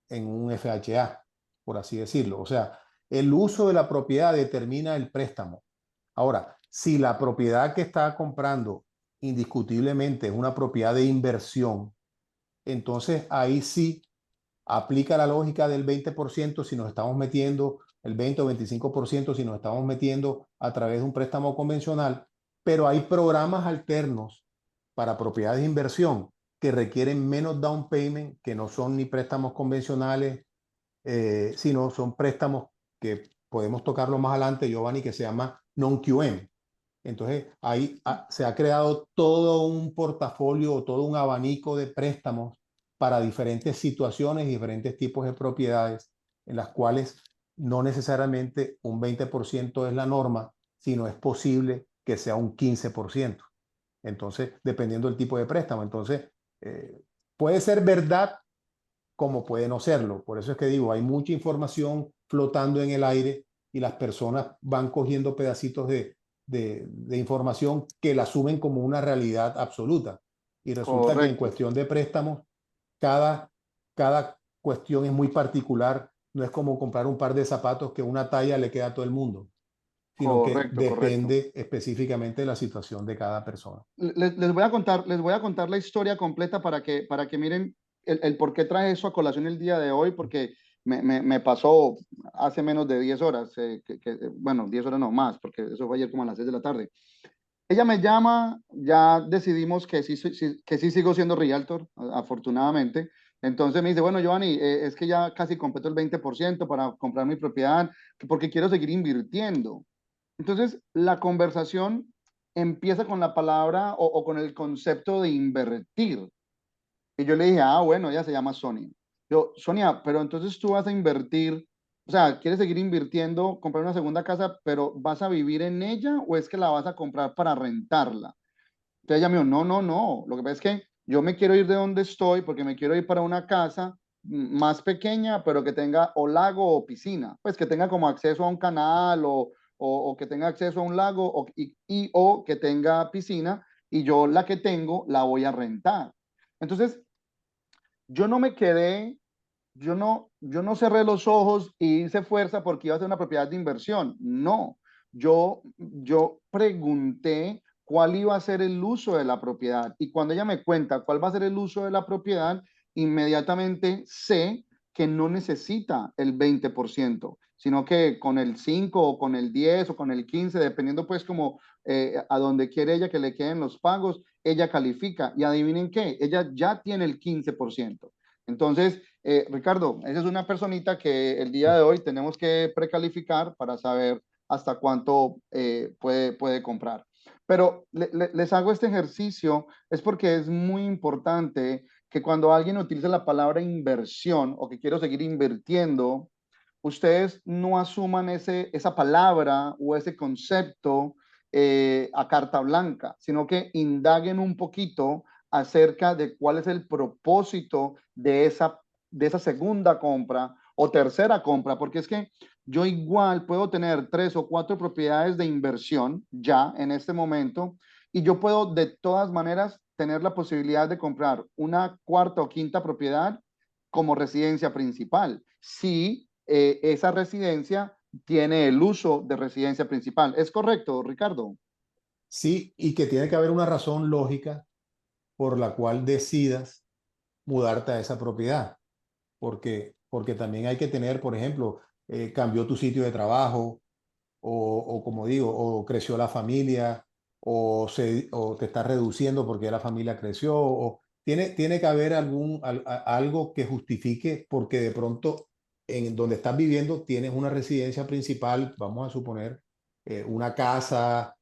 en un FHA, por así decirlo. O sea, el uso de la propiedad determina el préstamo. Ahora, si la propiedad que está comprando indiscutiblemente es una propiedad de inversión, entonces ahí sí aplica la lógica del 20% si nos estamos metiendo, el 20 o 25% si nos estamos metiendo a través de un préstamo convencional, pero hay programas alternos para propiedades de inversión que requieren menos down payment, que no son ni préstamos convencionales sino son préstamos que podemos tocarlo más adelante, Giovanni, que se llama non-QM. Entonces, ahí se ha creado todo un portafolio, todo un abanico de préstamos para diferentes situaciones y diferentes tipos de propiedades, en las cuales no necesariamente un 20% es la norma, sino es posible que sea un 15%. Entonces, dependiendo del tipo de préstamo. Entonces, puede ser verdad como puede no serlo. Por eso es que digo, hay mucha información flotando en el aire y las personas van cogiendo pedacitos de información que la asumen como una realidad absoluta. Y resulta que en
Correcto.
cuestión de préstamos, cada, cada cuestión es muy particular. No es como comprar un par de zapatos que una talla le queda a todo el mundo, sino que
Correcto, correcto.
depende específicamente de la situación de cada persona.
Les voy a contar la historia completa para que miren el por qué traje eso a colación el día de hoy, porque me pasó hace menos de 10 horas, bueno, 10 horas no más, porque eso fue ayer como a las 6 de la tarde. Ella me llama, ya decidimos que que sí sigo siendo realtor, afortunadamente. Entonces me dice, bueno, Giovanni, es que ya casi completo el 20% para comprar mi propiedad, porque quiero seguir invirtiendo. Entonces, la conversación empieza con la palabra o con el concepto de invertir. Y yo le dije, ah, bueno, ella se llama Sonia. Yo, Sonia, pero entonces tú vas a invertir, o sea, ¿quieres seguir invirtiendo, comprar una segunda casa, pero vas a vivir en ella o es que la vas a comprar para rentarla? Entonces ella me dijo, no, no, no. Lo que pasa es que yo me quiero ir de donde estoy porque me quiero ir para una casa más pequeña, pero que tenga o lago o piscina. Pues que tenga como acceso a un canal o que tenga acceso a un lago o que tenga piscina y yo la que tengo la voy a rentar. Entonces, yo no me quedé, yo no cerré los ojos y hice fuerza porque iba a ser una propiedad de inversión. No, yo pregunté cuál iba a ser el uso de la propiedad y cuando ella me cuenta cuál va a ser el uso de la propiedad, inmediatamente sé que no necesita el 20%, sino que con el 5 o con el 10 o con el 15, dependiendo pues como a donde quiere ella que le queden los pagos, ella califica. Y adivinen qué, ella ya tiene el 15%. Entonces, Ricardo, esa es una personita que el día de hoy tenemos que precalificar para saber hasta cuánto puede comprar. Pero les hago este ejercicio es porque es muy importante que cuando alguien utiliza la palabra inversión o que quiero seguir invirtiendo, ustedes no asuman esa palabra o ese concepto a carta blanca, sino que indaguen un poquito acerca de cuál es el propósito de esa segunda compra o tercera compra, porque es que yo igual puedo tener 3 o 4 propiedades de inversión ya en este momento y yo puedo de todas maneras tener la posibilidad de comprar una cuarta o quinta propiedad como residencia principal. Si esa residencia tiene el uso de residencia principal. ¿Es correcto, Ricardo?
Sí, y que tiene que haber una razón lógica por la cual decidas mudarte a esa propiedad. Porque también hay que tener, por ejemplo, cambió tu sitio de trabajo, o como digo, o creció la familia, o te está reduciendo porque la familia creció, o tiene que haber algo que justifique porque de pronto en donde estás viviendo tienes una residencia principal, vamos a suponer, una casa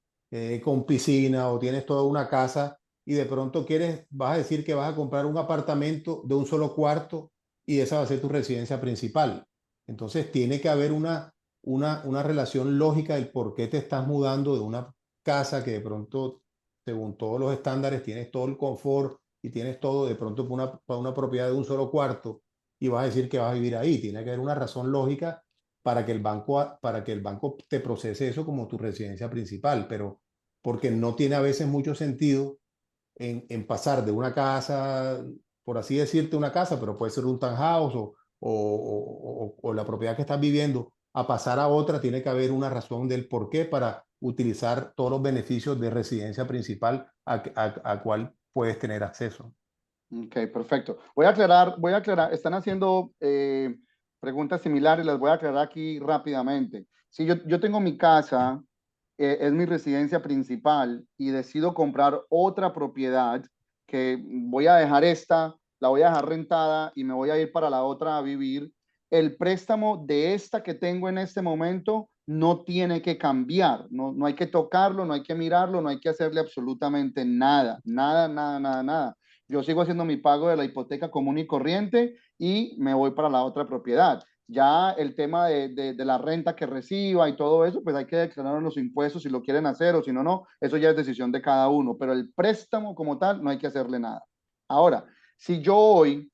con piscina, o tienes toda una casa y de pronto vas a decir que vas a comprar un apartamento de un solo cuarto y esa va a ser tu residencia principal. Entonces tiene que haber una relación lógica del por qué te estás mudando de una casa que de pronto, según todos los estándares, tienes todo el confort y tienes todo, de pronto para una propiedad de un solo cuarto y vas a decir que vas a vivir ahí. Tiene que haber una razón lógica para que el banco te procese eso como tu residencia principal, pero porque no tiene a veces mucho sentido en pasar de una casa, por así decirte una casa, pero puede ser un townhouse o la propiedad que estás viviendo, a pasar a otra, tiene que haber una razón del por qué para utilizar todos los beneficios de residencia principal a cual puedes tener acceso.
Ok, perfecto. voy a aclarar, están haciendo preguntas similares, las voy a aclarar aquí rápidamente. Si yo tengo mi casa, es mi residencia principal y decido comprar otra propiedad que voy a dejar esta, la voy a dejar rentada y me voy a ir para la otra a vivir. el préstamo de esta que tengo en este momento no tiene que cambiar, no hay que tocarlo, no hay que mirarlo, no hay que hacerle absolutamente nada, nada, nada, nada, nada. Yo sigo haciendo mi pago de la hipoteca común y corriente y me voy para la otra propiedad. Ya el tema de la renta que reciba y todo eso, pues hay que declarar los impuestos si lo quieren hacer o si no, no. Eso ya es decisión de cada uno, pero el préstamo como tal no hay que hacerle nada. Ahora, si yo hoy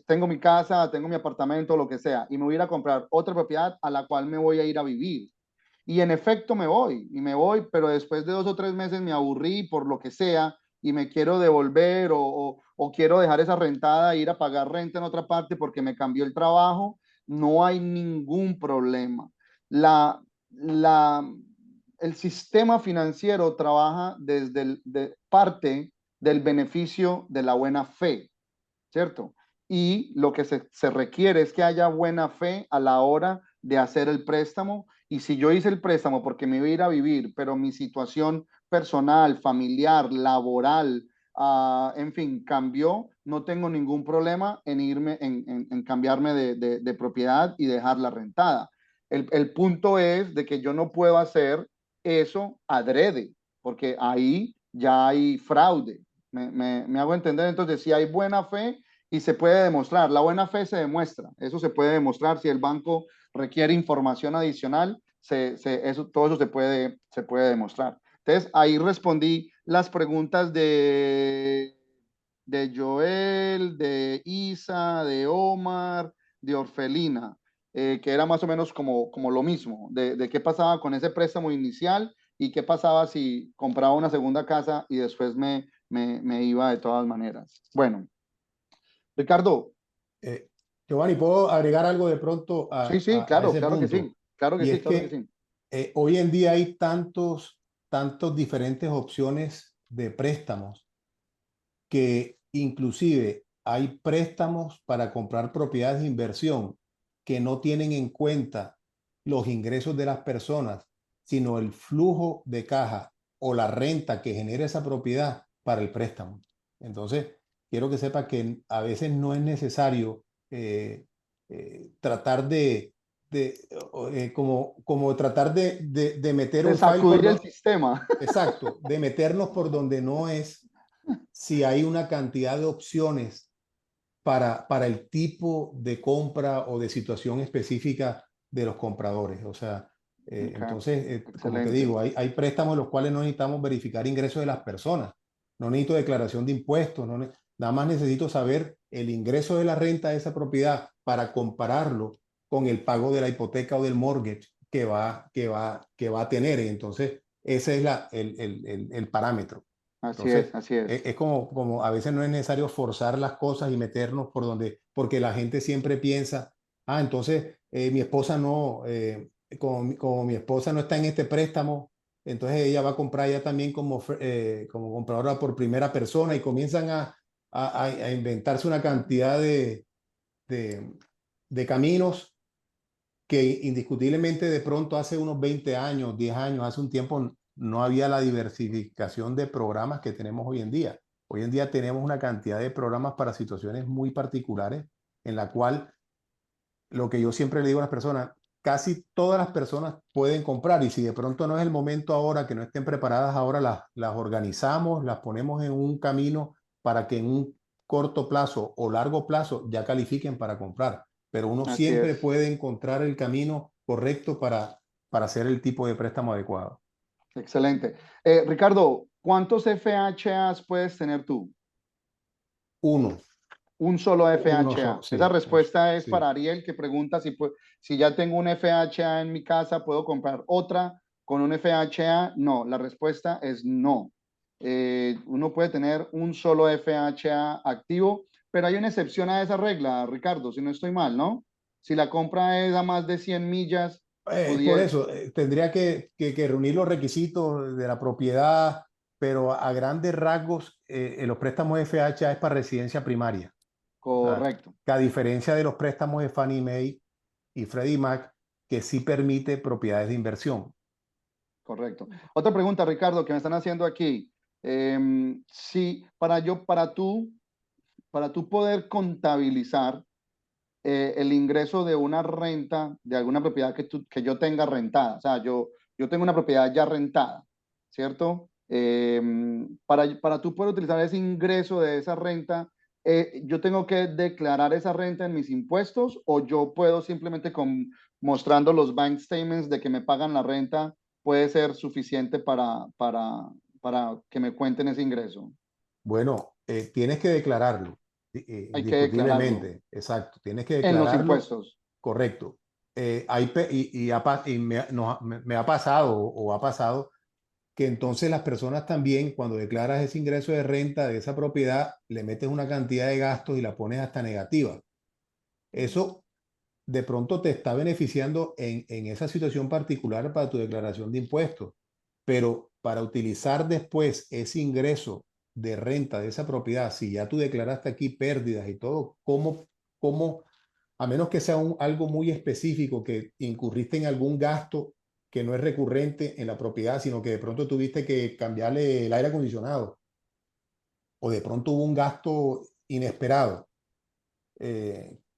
tengo mi casa, tengo mi apartamento, lo que sea, y me voy a ir a comprar otra propiedad a la cual me voy a ir a vivir. Y en efecto me voy, pero después de 2 o 3 meses me aburrí por lo que sea y me quiero devolver o quiero dejar esa rentada e ir a pagar renta en otra parte porque me cambió el trabajo, no hay ningún problema. La, la, el sistema financiero trabaja desde parte del beneficio de la buena fe. ¿Cierto? Y lo que se requiere es que haya buena fe a la hora de hacer el préstamo. Y si yo hice el préstamo porque me iba a ir a vivir, pero mi situación personal, familiar, laboral, en fin, cambió, no tengo ningún problema en irme, en cambiarme de propiedad y dejarla rentada. El punto es de que yo no puedo hacer eso adrede, porque ahí ya hay fraude. Me hago entender. Entonces, si hay buena fe y se puede demostrar, la buena fe se demuestra, eso se puede demostrar. Si el banco requiere información adicional, todo eso se puede demostrar. Entonces, ahí respondí las preguntas de Joel, de Isa, de Omar, de Orfelina, que era más o menos como lo mismo, de qué pasaba con ese préstamo inicial y qué pasaba si compraba una segunda casa y después me iba de todas maneras. Bueno, Ricardo,
Eh, Giovanni, ¿puedo agregar algo de pronto
sí, sí,
a
claro,
ese
claro que
punto?
sí, claro que
Y
sí,
es
claro que
que
sí.
hoy en día hay tantos diferentes opciones de préstamos que inclusive hay préstamos para comprar propiedades de inversión que no tienen en cuenta los ingresos de las personas, sino el flujo de caja o la renta que genera esa propiedad para el préstamo. Entonces, quiero que sepa que a veces no es necesario tratar como tratar de meter
De
un file por
sacudir el
donde,
sistema.
exacto, de meternos por donde no es, si hay una cantidad de opciones para el tipo de compra o de situación específica de los compradores. O sea,
Okay,
entonces, como te
excelente.
digo, hay préstamos en los cuales no necesitamos verificar ingresos de las personas. No necesito declaración de impuestos, nada más necesito saber el ingreso de la renta de esa propiedad para compararlo con el pago de la hipoteca o del mortgage que va a tener. Y entonces, ese es el parámetro.
Así es,
Entonces,
así es.
es como a veces no es necesario forzar las cosas y meternos por donde, porque la gente siempre piensa, entonces mi esposa no, como mi esposa no está en este préstamo, entonces ella va a comprar ya también como compradora por primera persona y comienzan a inventarse una cantidad de, de caminos que indiscutiblemente de pronto hace unos 20 años, 10 años, hace un tiempo no había la diversificación de programas que tenemos hoy en día. Hoy en día tenemos una cantidad de programas para situaciones muy particulares en la cual lo que yo siempre le digo a las personas, casi todas las personas pueden comprar y si de pronto no es el momento ahora, que no estén preparadas ahora, las organizamos, las ponemos en un camino para que en un corto plazo o largo plazo ya califiquen para comprar. Pero uno
Así
siempre
es.
puede encontrar el camino correcto para hacer el tipo de préstamo adecuado.
Excelente. Ricardo, ¿cuántos FHAs puedes tener tú?
Uno,
Un solo
uno solo,
FHA. Esa
sí,
respuesta es
sí.
para Ariel, que pregunta si ya tengo un FHA en mi casa, ¿puedo comprar otra con un FHA? No, la respuesta es no. Uno puede tener un solo FHA activo, pero hay una excepción a esa regla, Ricardo, si no estoy mal, ¿no? Si la compra es a más de 100 millas,
Por
pudiera,
eso, tendría que reunir los requisitos de la propiedad, pero a grandes rasgos, los préstamos FHA es para residencia primaria. O sea,
correcto,
que a diferencia de los préstamos de Fannie Mae y Freddie Mac, que sí permite propiedades de inversión.
correcto. Otra pregunta, Ricardo, que me están haciendo aquí. Si para tú poder contabilizar el ingreso de una renta, de alguna propiedad que yo tenga rentada. O sea, yo tengo una propiedad ya rentada, ¿cierto? Para tú poder utilizar ese ingreso de esa renta, yo tengo que declarar esa renta en mis impuestos o yo puedo simplemente mostrando los bank statements de que me pagan la renta puede ser suficiente para que me cuenten ese ingreso.
Bueno, tienes que declararlo,
Hay que declararlo
indiscutiblemente, exacto, tienes que
en los
declararlo,
impuestos.
correcto. Me ha pasado o ha pasado que entonces las personas también, cuando declaras ese ingreso de renta de esa propiedad, le metes una cantidad de gastos y la pones hasta negativa. Eso de pronto te está beneficiando en esa situación particular para tu declaración de impuestos, pero para utilizar después ese ingreso de renta de esa propiedad, si ya tú declaraste aquí pérdidas y todo, cómo a menos que sea algo muy específico, que incurriste en algún gasto que no es recurrente en la propiedad, sino que de pronto tuviste que cambiarle el aire acondicionado o de pronto hubo un gasto inesperado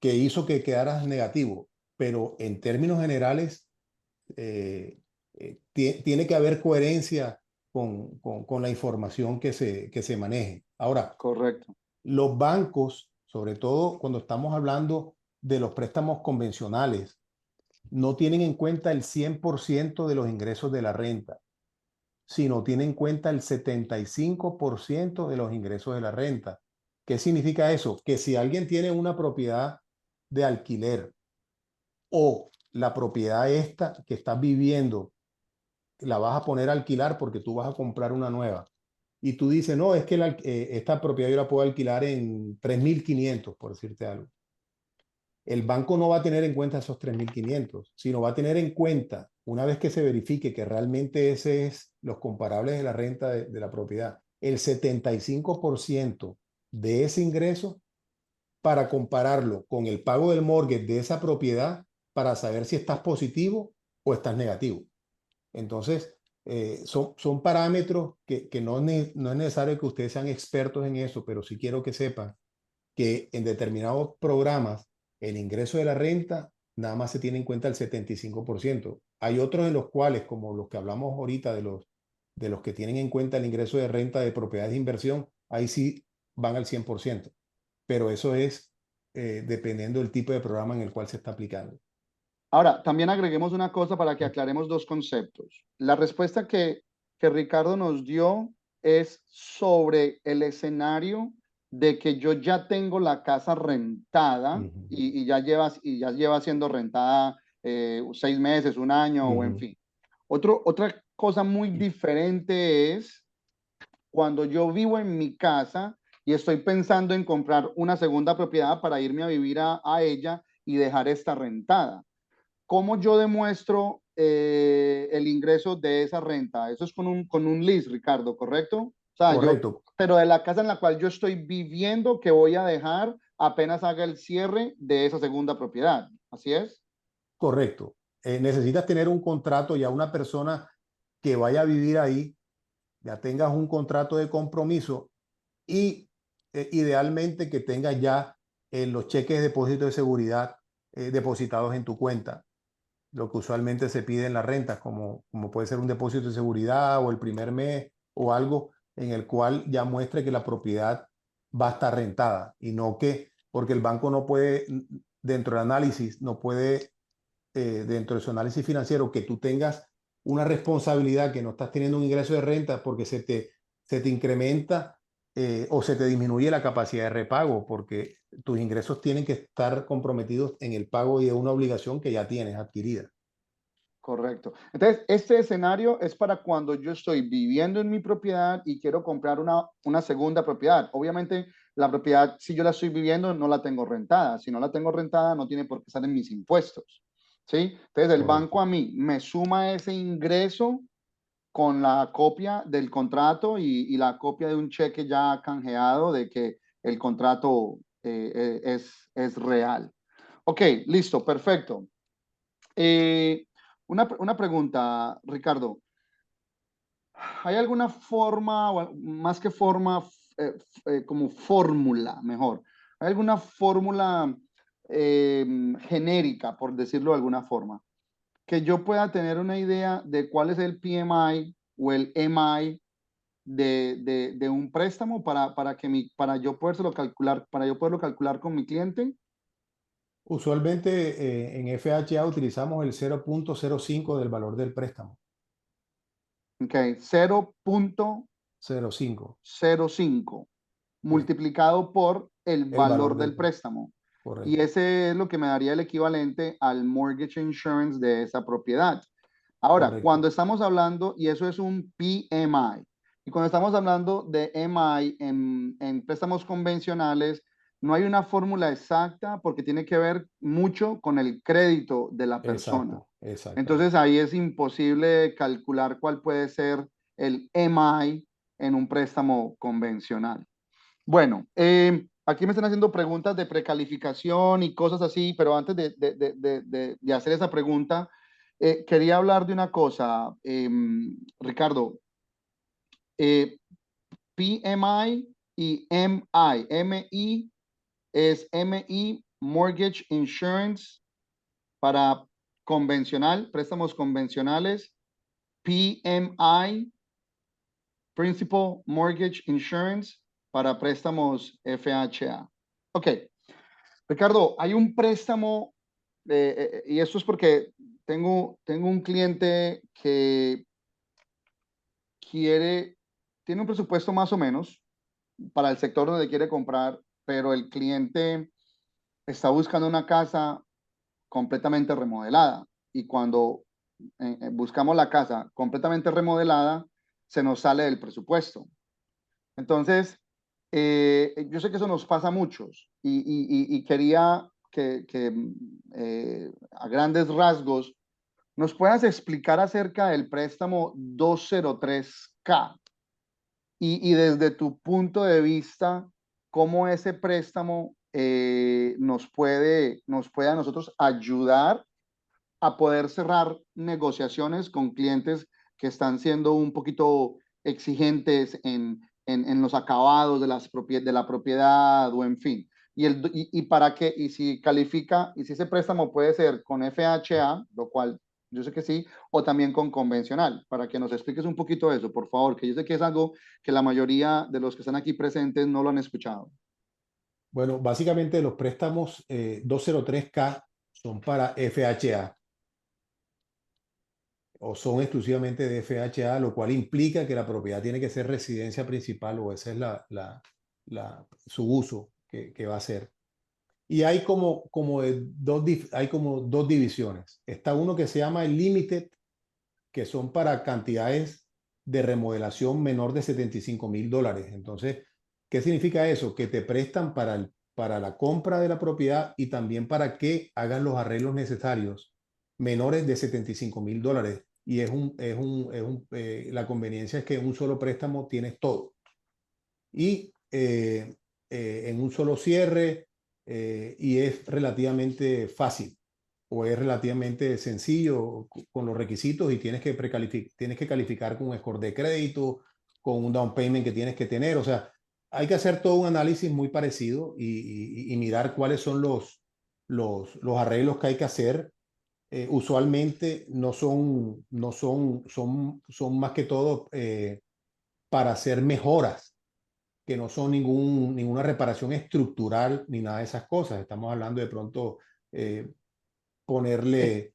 que hizo que quedaras negativo. Pero en términos generales, tiene que haber coherencia con la información que se maneje. Ahora,
Correcto.
los bancos, sobre todo cuando estamos hablando de los préstamos convencionales, no tienen en cuenta el 100% de los ingresos de la renta, sino tienen en cuenta el 75% de los ingresos de la renta. ¿Qué significa eso? Que si alguien tiene una propiedad de alquiler o la propiedad esta que estás viviendo, la vas a poner a alquilar porque tú vas a comprar una nueva. Y tú dices, no, es que esta propiedad yo la puedo alquilar en 3.500 por decirte algo. El banco no va a tener en cuenta esos 3.500 sino va a tener en cuenta, una vez que se verifique que realmente ese es los comparables de la renta de la propiedad, el 75% de ese ingreso para compararlo con el pago del mortgage de esa propiedad para saber si estás positivo o estás negativo. Entonces, son parámetros que no es necesario que ustedes sean expertos en eso, pero sí quiero que sepan que en determinados programas el ingreso de la renta nada más se tiene en cuenta el 75%. Hay otros en los cuales, como los que hablamos ahorita de los que tienen en cuenta el ingreso de renta de propiedades de inversión, ahí sí van al 100%. Pero eso es dependiendo del tipo de programa en el cual se está aplicando.
Ahora, también agreguemos una cosa para que aclaremos dos conceptos. La respuesta que Ricardo nos dio es sobre el escenario de que yo ya tengo la casa rentada
Ujú,
y ya lleva siendo rentada 6 meses, un año o en
ujú.
fin. Otra cosa muy diferente es cuando yo vivo en mi casa y estoy pensando en comprar una segunda propiedad para irme a vivir a ella y dejar esta rentada. ¿Cómo yo demuestro el ingreso de esa renta? Eso es con un lease, Ricardo, ¿correcto? O sea,
Correcto,
pero de la casa en la cual yo estoy viviendo, que voy a dejar apenas haga el cierre de esa segunda propiedad. ¿Así es?
correcto. Necesitas tener un contrato ya una persona que vaya a vivir ahí, ya tengas un contrato de compromiso y idealmente que tengas ya los cheques de depósito de seguridad depositados en tu cuenta, lo que usualmente se pide en las rentas, como puede ser un depósito de seguridad o el primer mes o algo en el cual ya muestre que la propiedad va a estar rentada y no que, porque el banco no puede, dentro del análisis, no puede, dentro de su análisis financiero, que tú tengas una responsabilidad que no estás teniendo un ingreso de renta porque se te incrementa o se te disminuye la capacidad de repago porque tus ingresos tienen que estar comprometidos en el pago de una obligación que ya tienes adquirida.
Correcto. Entonces, este escenario es para cuando yo estoy viviendo en mi propiedad y quiero comprar una segunda propiedad. Obviamente, la propiedad, si yo la estoy viviendo, no la tengo rentada. Si no la tengo rentada, no tiene por qué estar en mis impuestos. ¿Sí? Entonces, el banco
Correcto.
a mí me suma ese ingreso con la copia del contrato y la copia de un cheque ya canjeado de que el contrato es real. Ok, listo, perfecto. Eh, una pregunta, Ricardo. ¿Hay alguna forma, o más que forma, como fórmula, mejor? ¿Hay alguna fórmula genérica, por decirlo de alguna forma, que yo pueda tener una idea de cuál es el PMI o el MI de un préstamo para yo podérselo calcular, para yo poderlo calcular con mi cliente.
Usualmente en FHA utilizamos el 0.05 del valor del préstamo.
Ok, 0.05
0.5, sí,
multiplicado por el
el
valor
valor del
del
préstamo,
préstamo. Y
correcto,
ese es lo que me daría el equivalente al mortgage insurance de esa propiedad. Ahora,
correcto,
cuando estamos hablando, y eso es un PMI, y cuando estamos hablando de MI en préstamos convencionales, no hay una fórmula exacta porque tiene que ver mucho con el crédito de la persona.
exacto, exactamente.
Entonces ahí es imposible calcular cuál puede ser el MI en un préstamo convencional. Bueno, aquí me están haciendo preguntas de precalificación y cosas así, pero antes de hacer esa pregunta, quería hablar de una cosa, Ricardo. eh, PMI y MI. MI es MI Mortgage Insurance para convencional, préstamos convencionales. PMI, Principal Mortgage Insurance, para préstamos FHA. Ok, Ricardo, hay un préstamo, y esto es porque tengo un cliente que quiere, tiene un presupuesto más o menos para el sector donde quiere comprar, pero el cliente está buscando una casa completamente remodelada. Y cuando buscamos la casa completamente remodelada, se nos sale del presupuesto. Entonces, yo sé que eso nos pasa a muchos y quería que a grandes rasgos nos puedas explicar acerca del préstamo 203K y desde tu punto de vista, cómo ese préstamo nos puede a nosotros ayudar a poder cerrar negociaciones con clientes que están siendo un poquito exigentes en los acabados de la propiedad o en fin. Y para qué, y si califica, y si ese préstamo puede ser con FHA, lo cual yo sé que sí, o también con convencional, para que nos expliques un poquito eso, por favor, que yo sé que es algo que la mayoría de los que están aquí presentes no lo han escuchado.
Bueno, básicamente los préstamos 203K son para FHA o son exclusivamente de FHA, lo cual implica que la propiedad tiene que ser residencia principal o ese es su uso que va a ser. Y hay hay como dos divisiones. Está uno que se llama el Limited, que son para cantidades de remodelación menor de $75,000. Entonces, ¿qué significa eso? Que te prestan para la compra de la propiedad y también para que hagan los arreglos necesarios menores de $75,000. Y la conveniencia es que en un solo préstamo tienes todo. Y en un solo cierre y es relativamente fácil o es relativamente sencillo con los requisitos y tienes que calificar con un score de crédito, con un down payment que tienes que tener. O sea, hay que hacer todo un análisis muy parecido y mirar cuáles son los arreglos que hay que hacer. Usualmente son más que todo para hacer mejoras que no son ninguna reparación estructural ni nada de esas cosas. Estamos hablando de pronto eh,
Eh,
ponerle,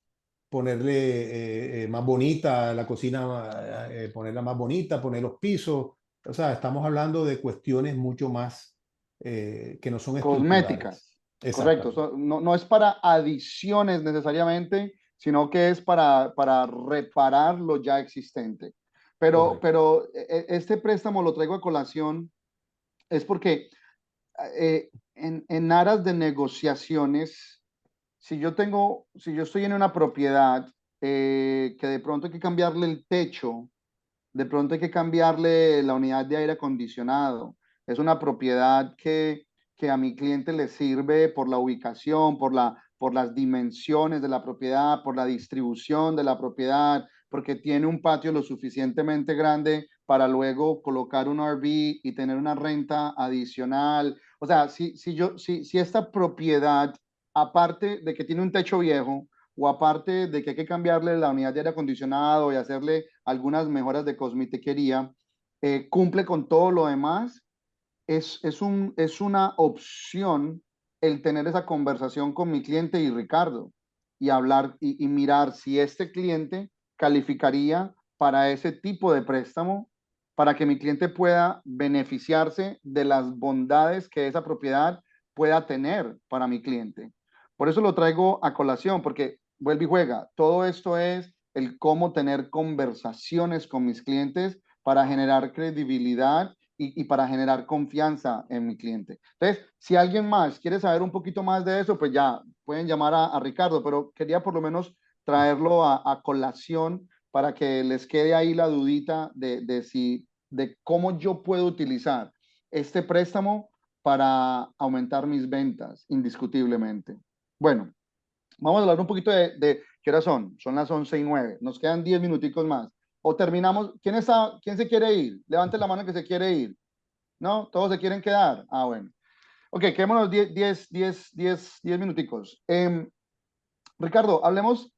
ponerle más bonita la cocina, ponerla más bonita, poner los pisos. O sea, estamos hablando de cuestiones mucho más que no son estructurales.
Cosméticas, correcto.
Exactamente,
No, no es para adiciones necesariamente, sino que es para reparar lo ya existente.
correcto.
Este préstamo lo traigo a colación es porque en aras de negociaciones, si yo estoy en una propiedad que de pronto hay que cambiarle el techo, de pronto hay que cambiarle la unidad de aire acondicionado. Es una propiedad que a mi cliente le sirve por la ubicación, por las dimensiones de la propiedad, por la distribución de la propiedad, porque tiene un patio lo suficientemente grande para luego colocar un RV y tener una renta adicional. O sea, si esta propiedad aparte de que tiene un techo viejo o aparte de que hay que cambiarle la unidad de aire acondicionado y hacerle algunas mejoras de cosmetiquería, cumple con todo lo demás, es una opción el tener esa conversación con mi cliente y Ricardo y hablar y mirar si este cliente calificaría para ese tipo de préstamo para que mi cliente pueda beneficiarse de las bondades que esa propiedad pueda tener para mi cliente. Por eso lo traigo a colación, porque vuelve y juega. Todo esto es el cómo tener conversaciones con mis clientes para generar credibilidad y para generar confianza en mi cliente. Entonces, si alguien más quiere saber un poquito más de eso, pues ya pueden llamar a Ricardo, pero quería por lo menos traerlo a colación para que les quede ahí la dudita de cómo yo puedo utilizar este préstamo para aumentar mis ventas, indiscutiblemente. Bueno, vamos a hablar un poquito de qué hora son. Son las 11:09. Nos quedan 10 minuticos más. O terminamos. ¿Quién se quiere ir? Levante la mano que se quiere ir. ¿No? ¿Todos se quieren quedar? Ah, bueno. Ok, quedémonos 10 minuticos. Ricardo, hablemos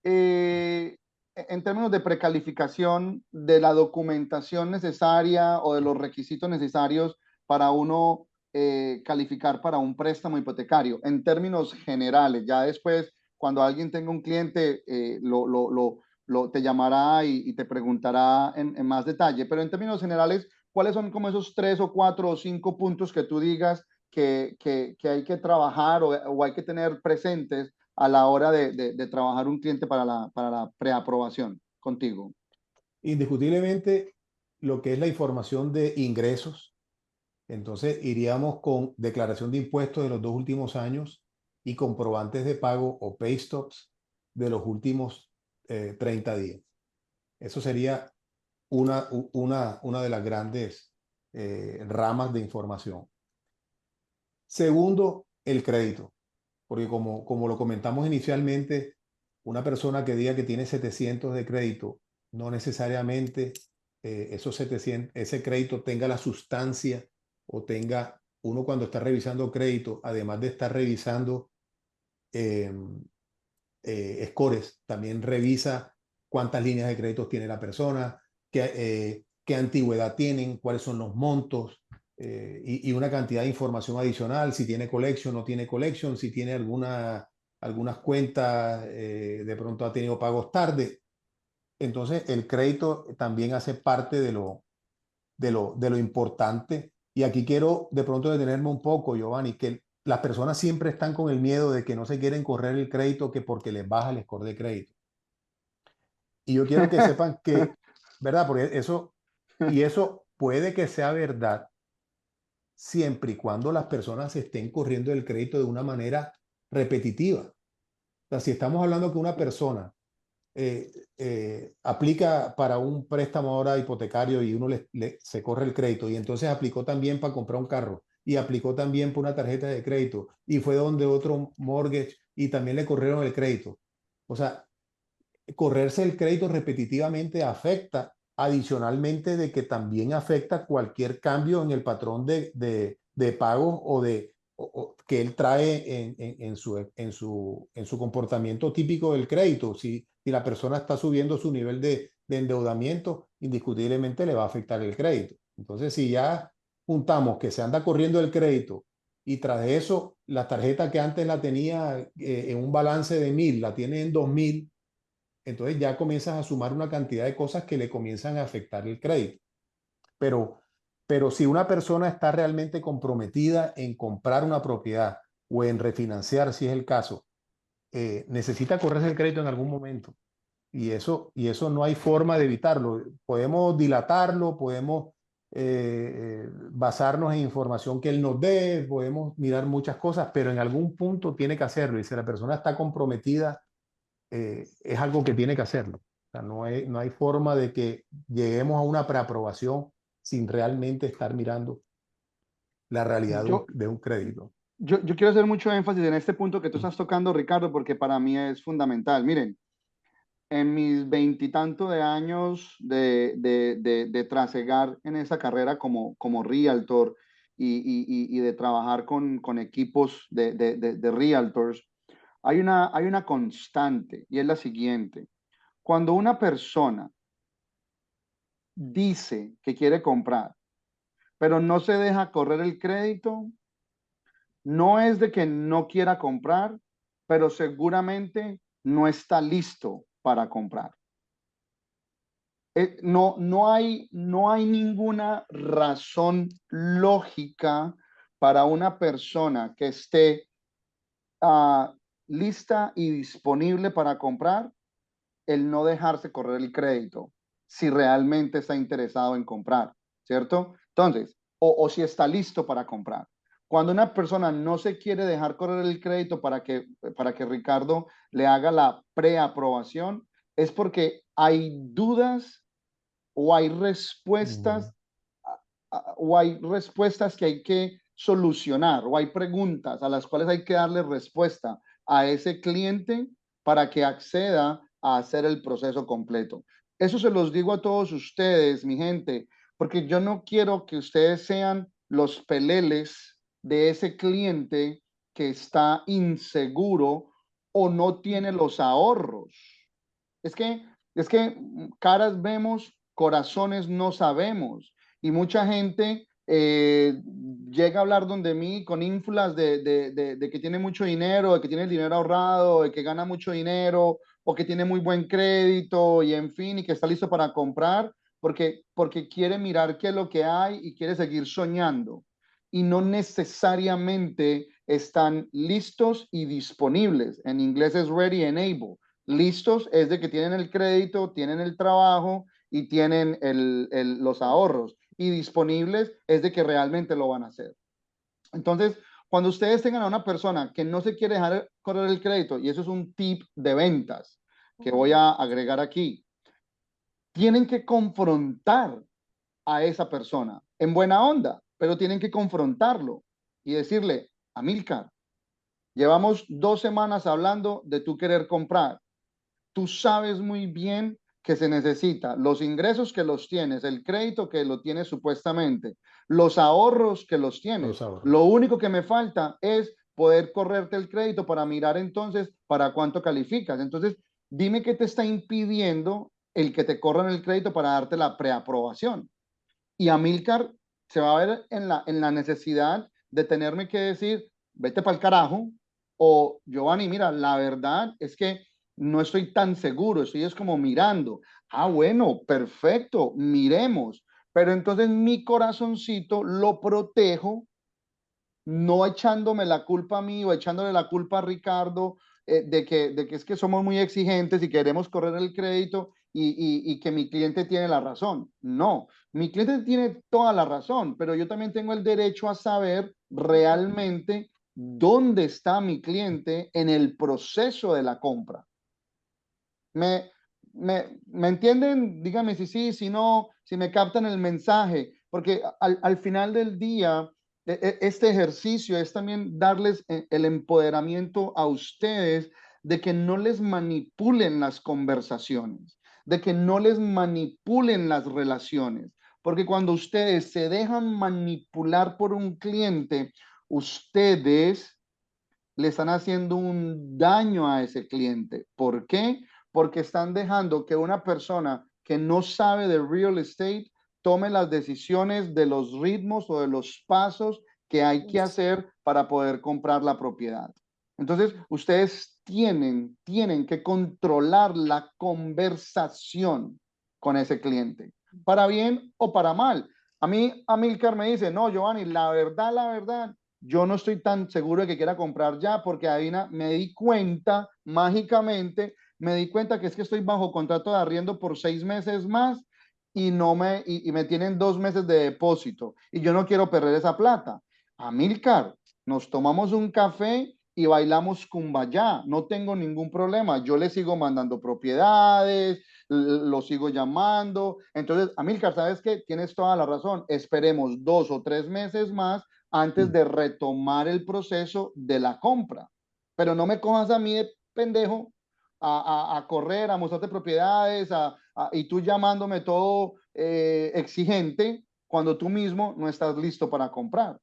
en términos de precalificación de la documentación necesaria o de los requisitos necesarios para uno calificar para un préstamo hipotecario, en términos generales. Ya después, cuando alguien tenga un cliente, te llamará y te preguntará en más detalle, pero en términos generales, ¿cuáles son como esos 3 o 4 o 5 puntos que tú digas que hay que trabajar o hay que tener presentes a la hora de trabajar un cliente para la preaprobación contigo?
Indiscutiblemente, lo que es la información de ingresos, entonces iríamos con declaración de impuestos de los 2 últimos años y comprobantes de pago o pay stubs de los últimos 30 días. Eso sería una de las grandes ramas de información. Segundo, el crédito, porque como lo comentamos inicialmente, una persona que diga que tiene 700 de crédito, no necesariamente esos 700, ese crédito tenga la sustancia o tenga, uno cuando está revisando crédito, además de estar revisando eh, scores, también revisa cuántas líneas de crédito tiene la persona, qué antigüedad tienen, cuáles son los montos, y una cantidad de información adicional, si tiene collection, no tiene collection, si tiene algunas cuentas, de pronto ha tenido pagos tarde. Entonces, el crédito también hace parte de lo importante. Y aquí quiero de pronto detenerme un poco, Giovanni, que las personas siempre están con el miedo de que no se quieren correr el crédito que porque les baja el score de crédito. Y yo quiero que sepan que, ¿verdad? Porque eso puede que sea verdad siempre y cuando las personas estén corriendo el crédito de una manera repetitiva. O sea, si estamos hablando que una persona aplica para un préstamo ahora hipotecario y uno se corre el crédito y entonces aplicó también para comprar un carro y aplicó también por una tarjeta de crédito y fue donde otro mortgage y también le corrieron el crédito. O sea, correrse el crédito repetitivamente afecta, adicionalmente de que también afecta cualquier cambio en el patrón de pago que él trae en su comportamiento típico del crédito. Si la persona está subiendo su nivel de endeudamiento, indiscutiblemente le va a afectar el crédito. Entonces, si ya juntamos que se anda corriendo el crédito y tras eso la tarjeta que antes la tenía en un balance de 1.000, la tiene en 2.000, entonces ya comienzas a sumar una cantidad de cosas que le comienzan a afectar el crédito. Pero, pero si una persona está realmente comprometida en comprar una propiedad o en refinanciar, si es el caso, necesita correrse el crédito en algún momento. Y eso no hay forma de evitarlo. Podemos dilatarlo, podemos basarnos en información que él nos dé, podemos mirar muchas cosas, pero en algún punto tiene que hacerlo. Y si la persona está comprometida, es algo que tiene que hacerlo. O sea, no hay forma de que lleguemos a una preaprobación sin realmente estar mirando la realidad de un,
Yo,
de un crédito.
yo quiero hacer mucho énfasis en este punto que tú estás tocando, Ricardo, porque para mí es fundamental. Miren, en mis veintitantos de años de trasegar en esa carrera como realtor y de trabajar con equipos de realtors, hay una constante y es la siguiente. Cuando una persona dice que quiere comprar, pero no se deja correr el crédito, no es de que no quiera comprar, pero seguramente no está listo para comprar. No hay ninguna razón lógica para una persona que esté lista y disponible para comprar, el no dejarse correr el crédito, si realmente está interesado en comprar, ¿cierto? Entonces, o si está listo para comprar. Cuando una persona no se quiere dejar correr el crédito para que Ricardo le haga la preaprobación, es porque hay dudas o hay respuestas o hay respuestas que hay que solucionar o hay preguntas a las cuales hay que darle respuesta a ese cliente para que acceda a hacer el proceso completo. Eso se los digo a todos ustedes, mi gente, porque yo no quiero que ustedes sean los peleles de ese cliente que está inseguro o no tiene los ahorros. Es que, es que caras vemos, corazones no sabemos. Y mucha gente llega a hablar donde mí con ínfulas de que tiene mucho dinero, de que tiene el dinero ahorrado, de que gana mucho dinero, o que tiene muy buen crédito, y en fin, y que está listo para comprar, porque quiere mirar qué es lo que hay y quiere seguir soñando. Y no necesariamente están listos y disponibles. En inglés es ready and able. Listos es de que tienen el crédito, tienen el trabajo y tienen los ahorros. Y disponibles es de que realmente lo van a hacer. Entonces, cuando ustedes tengan a una persona que no se quiere dejar correr el crédito, y eso es un tip de ventas que voy a agregar aquí, tienen que confrontar a esa persona en buena onda, pero tienen que confrontarlo y decirle, Amilcar, llevamos 2 semanas hablando de tú querer comprar. Tú sabes muy bien que se necesita los ingresos que los tienes, el crédito que lo tienes supuestamente, los ahorros que los tienes.
Los ahorros.
Lo único que me falta es poder correrte el crédito para mirar entonces para cuánto calificas. Entonces, dime qué te está impidiendo el que te corran el crédito para darte la preaprobación. Y Amilcar se va a ver en la necesidad de tenerme que decir, vete para el carajo, o Giovanni, mira, la verdad es que no estoy tan seguro, estoy es como mirando. Ah, bueno, perfecto, miremos. Pero entonces mi corazoncito lo protejo, no echándome la culpa a mí o echándole la culpa a Ricardo de que es que somos muy exigentes y queremos correr el crédito y que mi cliente tiene la razón. No, mi cliente tiene toda la razón, pero yo también tengo el derecho a saber realmente dónde está mi cliente en el proceso de la compra. ¿Me, me entienden? Dígame si sí, si no, si me captan el mensaje, porque al final del día, este ejercicio es también darles el empoderamiento a ustedes de que no les manipulen las conversaciones, de que no les manipulen las relaciones, porque cuando ustedes se dejan manipular por un cliente, ustedes le están haciendo un daño a ese cliente. ¿Por qué? Porque están dejando que una persona que no sabe de real estate tome las decisiones de los ritmos o de los pasos que hay que hacer para poder comprar la propiedad. Entonces, ustedes tienen que controlar la conversación con ese cliente, para bien o para mal. A mí, Amilcar me dice, no, Giovanni, la verdad, yo no estoy tan seguro de que quiera comprar ya porque Adina, me di cuenta mágicamente, me di cuenta que es que estoy bajo contrato de arriendo por 6 meses más y me tienen 2 meses de depósito y yo no quiero perder esa plata. Amilcar, nos tomamos un café y bailamos cumbayá, no tengo ningún problema, yo le sigo mandando propiedades, lo sigo llamando, entonces Amilcar, ¿sabes qué? Tienes toda la razón, esperemos 2 o 3 meses más antes de retomar el proceso de la compra. Pero no me cojas a mí de pendejo a correr, a mostrarte propiedades, y tú llamándome todo exigente, cuando tú mismo no estás listo para comprar.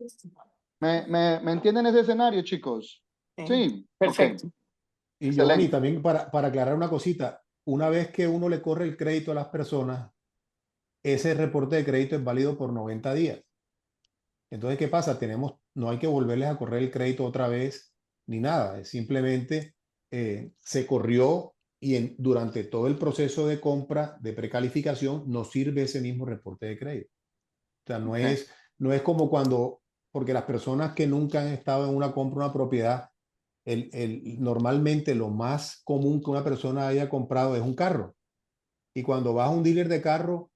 ¿Me entienden ese escenario, chicos? Sí,
Perfecto.
ok,
Y Giovanni,
excelente.
también para aclarar una cosita, una vez que uno le corre el crédito a las personas, ese reporte de crédito es válido por 90 días. Entonces, ¿qué pasa? No hay que volverles a correr el crédito otra vez ni nada. Es simplemente se corrió y durante todo el proceso de compra, de precalificación, nos sirve ese mismo reporte de crédito. O sea,
Okay.
no es como cuando, porque las personas que nunca han estado en una compra, una propiedad, normalmente lo más común que una persona haya comprado es un carro. Y cuando vas a un dealer de carro,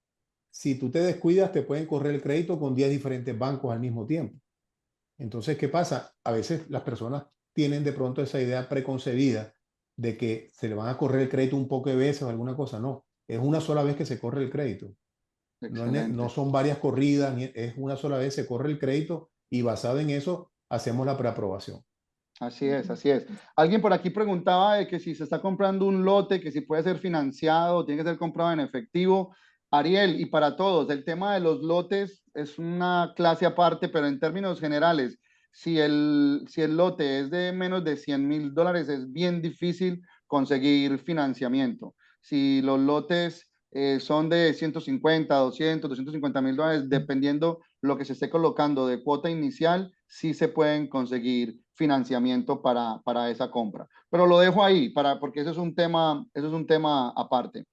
si tú te descuidas, te pueden correr el crédito con 10 diferentes bancos al mismo tiempo. Entonces, ¿qué pasa? A veces las personas tienen de pronto esa idea preconcebida de que se le van a correr el crédito un poco de veces o alguna cosa. No, es una sola vez que se corre el crédito. No
Excelente.
son varias corridas, es una sola vez se corre el crédito y basado en eso hacemos la preaprobación.
Así es, así es. Alguien por aquí preguntaba de que si se está comprando un lote, que si puede ser financiado, tiene que ser comprado en efectivo. Ariel, y para todos, el tema de los lotes es una clase aparte, pero en términos generales, si el lote es de menos de $100,000, es bien difícil conseguir financiamiento. Si los lotes son de 150, 200, $250,000, dependiendo lo que se esté colocando de cuota inicial, sí se pueden conseguir financiamiento para esa compra. Pero lo dejo ahí porque eso es un tema aparte.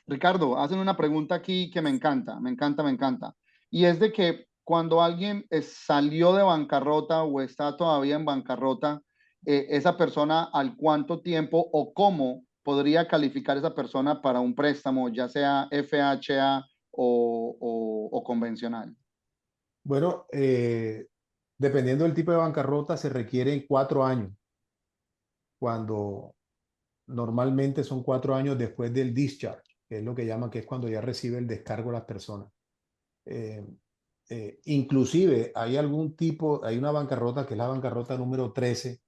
Ricardo, hacen una pregunta aquí que me encanta, me encanta, me encanta. Y es de que cuando alguien salió de bancarrota o está todavía en bancarrota, esa persona al cuánto tiempo o cómo podría calificar esa persona para un préstamo, ya sea FHA o convencional.
Bueno, dependiendo del tipo de bancarrota, se requieren 4 años, cuando normalmente son 4 años después del discharge, que es lo que llaman, que es cuando ya recibe el descargo las personas. Eh, Inclusive hay una bancarrota que es la bancarrota número 13,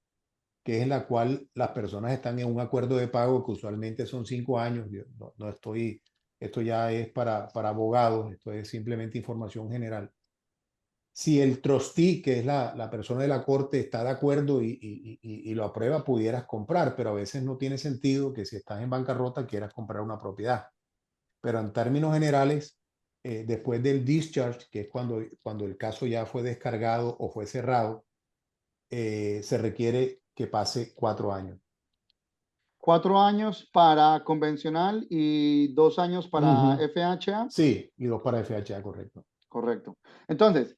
que es en la cual las personas están en un acuerdo de pago que usualmente son 5 años. Yo no estoy, esto ya es para abogados, esto es simplemente información general. Si el trustee, que es la persona de la corte, está de acuerdo y lo aprueba, pudieras comprar, pero a veces no tiene sentido que si estás en bancarrota quieras comprar una propiedad. Pero en términos generales, después del discharge, que es cuando el caso ya fue descargado o fue cerrado, se requiere que pase 4 años.
4 años para convencional y 2 años para
Ujú.
FHA.
Sí, y 2 para FHA, correcto.
Correcto. Entonces,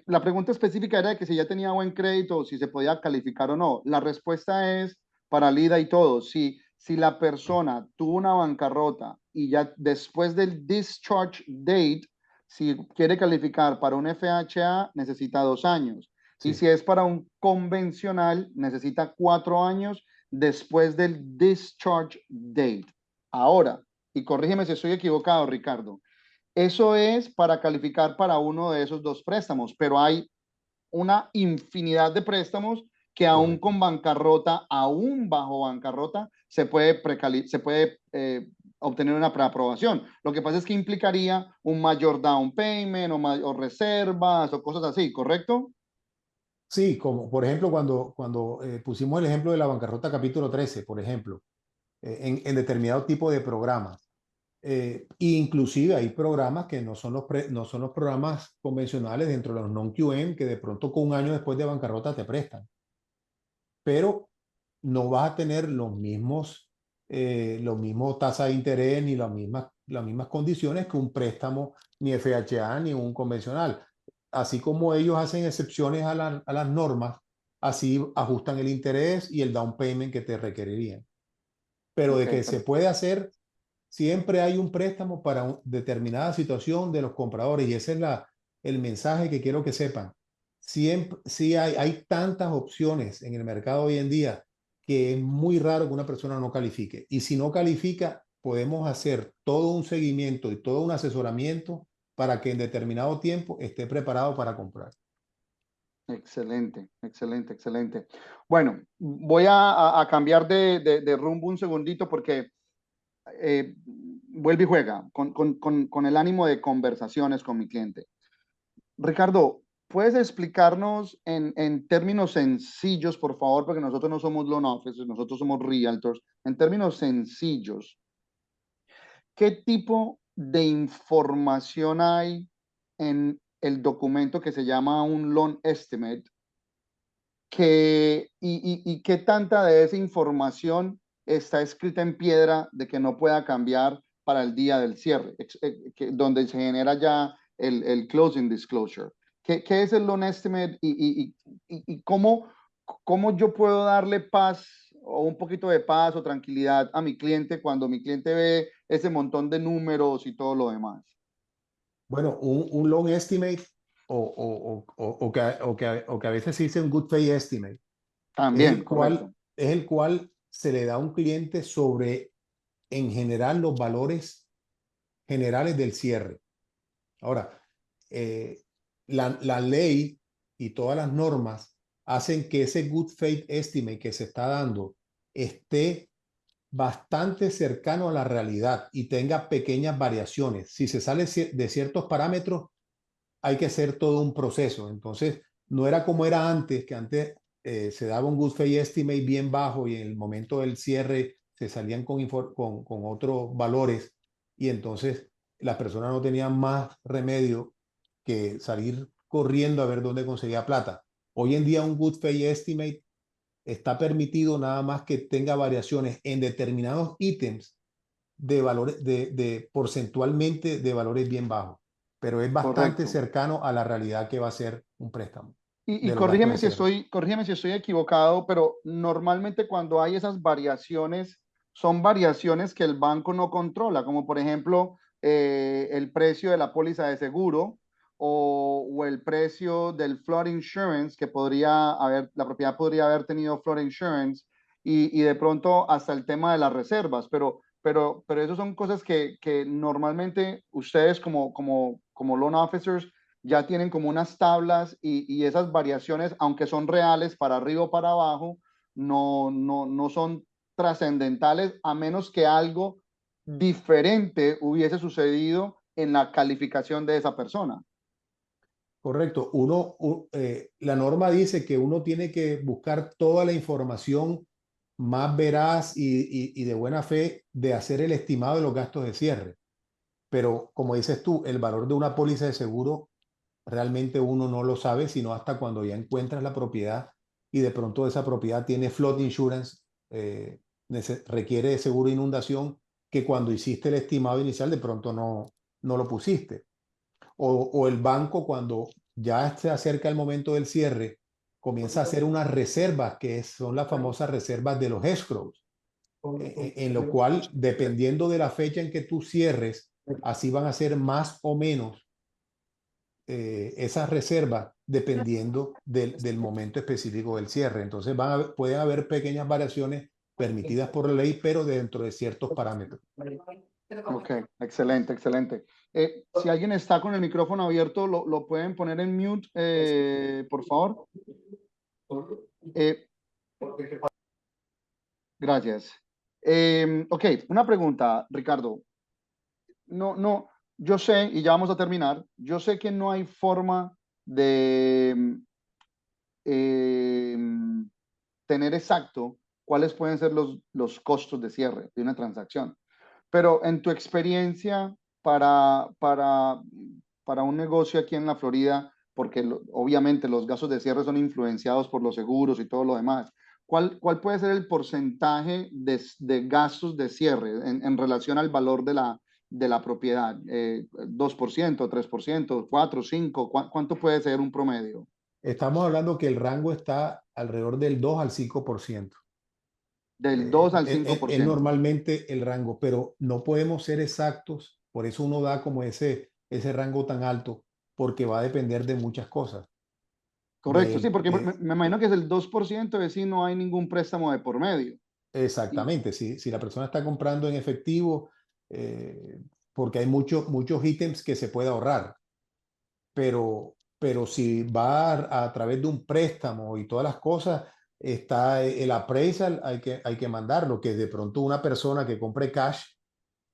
la pregunta específica era de que si ya tenía buen crédito o si se podía calificar o no. La respuesta es para Lida y todo. Si la persona tuvo una bancarrota y ya después del discharge date, si quiere calificar para un FHA, necesita 2 años. Y
Sí.
si es para un convencional, necesita 4 años después del discharge date. Ahora, y corrígeme si estoy equivocado, Ricardo, eso es para calificar para uno de esos dos préstamos, pero hay una infinidad de préstamos que aún
Correcto.
con bancarrota, aún bajo bancarrota, se puede obtener una preaprobación. Lo que pasa es que implicaría un mayor down payment o reservas o cosas así, ¿correcto?
Sí, como por ejemplo cuando pusimos el ejemplo de la bancarrota capítulo 13, por ejemplo, en determinado tipo de programas. Inclusive hay programas que no son los programas convencionales dentro de los non-QM, que de pronto con un año después de bancarrota te prestan, pero no vas a tener los mismos tasas de interés ni las mismas condiciones que un préstamo, ni FHA ni un convencional. Así como ellos hacen excepciones a las normas, así ajustan el interés y el down payment que te requerirían. Pero de
Ok,
que se puede hacer, siempre hay un préstamo para determinada situación de los compradores, y ese es el mensaje que quiero que sepan. Siempre, sí hay tantas opciones en el mercado hoy en día que es muy raro que una persona no califique. Y si no califica, podemos hacer todo un seguimiento y todo un asesoramiento para que en determinado tiempo esté preparado para comprar.
excelente, excelente, excelente. Bueno, voy a cambiar de rumbo un segundito porque eh, vuelve y juega con el ánimo de conversaciones con mi cliente. Ricardo, ¿puedes explicarnos en términos sencillos, por favor? Porque nosotros no somos loan officers, nosotros somos realtors. En términos sencillos, ¿qué tipo de información hay en el documento que se llama un loan estimate? Y qué tanta de esa información está escrita en piedra de que no pueda cambiar para el día del cierre, donde se genera ya el closing disclosure. ¿Qué es el loan estimate y cómo yo puedo darle paz o un poquito de paz o tranquilidad a mi cliente cuando mi cliente ve ese montón de números y todo lo demás?
Bueno, un loan estimate o que a veces se dice un good faith estimate
También, correcto.
es el cual se le da a un cliente sobre, en general, los valores generales del cierre. Ahora, eh, la ley y todas las normas hacen que ese good faith estimate que se está dando esté bastante cercano a la realidad y tenga pequeñas variaciones. Si se sale de ciertos parámetros, hay que hacer todo un proceso. Entonces, no era como era antes, que antes se daba un good faith estimate bien bajo y en el momento del cierre se salían con otros valores y entonces las personas no tenían más remedio que salir corriendo a ver dónde conseguía plata. Hoy en día un good faith estimate está permitido nada más que tenga variaciones en determinados ítems de valores, porcentualmente de valores bien bajos, pero es bastante
Correcto.
cercano a la realidad que va a ser un préstamo
Y
de los gastos de cierre.
corrígeme si estoy equivocado, pero normalmente cuando hay esas variaciones, son variaciones que el banco no controla, como por ejemplo el precio de la póliza de seguro o el precio del flood insurance, que podría haber, la propiedad podría haber tenido flood insurance y de pronto hasta el tema de las reservas, pero eso son cosas que normalmente ustedes como loan officers ya tienen como unas tablas y esas variaciones, aunque son reales para arriba o para abajo, no son trascendentales a menos que algo diferente hubiese sucedido en la calificación de esa persona.
Correcto. La norma dice que uno tiene que buscar toda la información más veraz y de buena fe de hacer el estimado de los gastos de cierre. Pero como dices tú, el valor de una póliza de seguro realmente uno no lo sabe, sino hasta cuando ya encuentras la propiedad y de pronto esa propiedad tiene flood insurance, requiere de seguro de inundación, que cuando hiciste el estimado inicial de pronto no lo pusiste. O el banco cuando ya se acerca el momento del cierre, comienza a hacer unas reservas, que son las famosas reservas de los escrows, en lo cual, dependiendo de la fecha en que tú cierres, así van a ser más o menos esas reservas dependiendo del momento específico del cierre. Entonces pueden haber pequeñas variaciones permitidas por la ley, pero dentro de ciertos parámetros.
Ok, excelente, excelente. Si alguien está con el micrófono abierto, lo pueden poner en mute, por favor. Eh, gracias. Ok, una pregunta, Ricardo. No, yo sé, y ya vamos a terminar, yo sé que no hay forma de eh, tener exacto cuáles pueden ser los costos de cierre de una transacción. Pero en tu experiencia para un negocio aquí en la Florida, porque obviamente los gastos de cierre son influenciados por los seguros y todo lo demás, ¿cuál puede ser el porcentaje de gastos de cierre en relación al valor de la propiedad? ¿2%, 3%, 4, 5? ¿Cuánto puede ser un promedio?
Estamos hablando que el rango está alrededor del 2 al 5%.
Del 2 al 5%.
Normalmente el rango, pero no podemos ser exactos, por eso uno da como ese rango tan alto, porque va a depender de muchas cosas.
Correcto, sí, porque
De,
me imagino que es el 2% de si no hay ningún préstamo de por medio. Y,
exactamente, si la persona está comprando en efectivo, porque hay muchos ítems que se puede ahorrar, pero si va a través de un préstamo y todas las cosas, está el appraisal, hay que mandarlo, que de pronto una persona que compre cash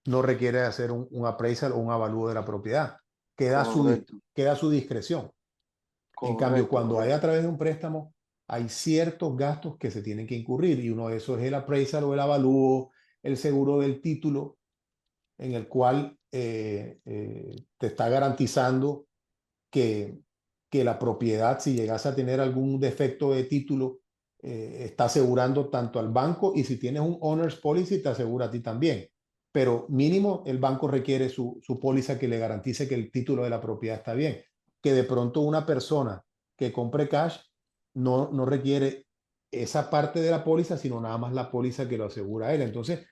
no requiere hacer un appraisal o un avalúo de la propiedad.
Correcto,
Queda a su discreción. En cambio,
correcto,
cuando hay
correcto.
a través de un préstamo, hay ciertos gastos que se tienen que incurrir y uno de esos es el appraisal o el avalúo, el seguro del título, en el cual te está garantizando que, que la propiedad, si llegase a tener algún defecto de título, está asegurando tanto al banco y si tienes un owner's policy, te asegura a ti también. Pero mínimo el banco requiere su póliza que le garantice que el título de la propiedad está bien. Que de pronto una persona que compre cash no requiere esa parte de la póliza, sino nada más la póliza que lo asegura a él. Entonces,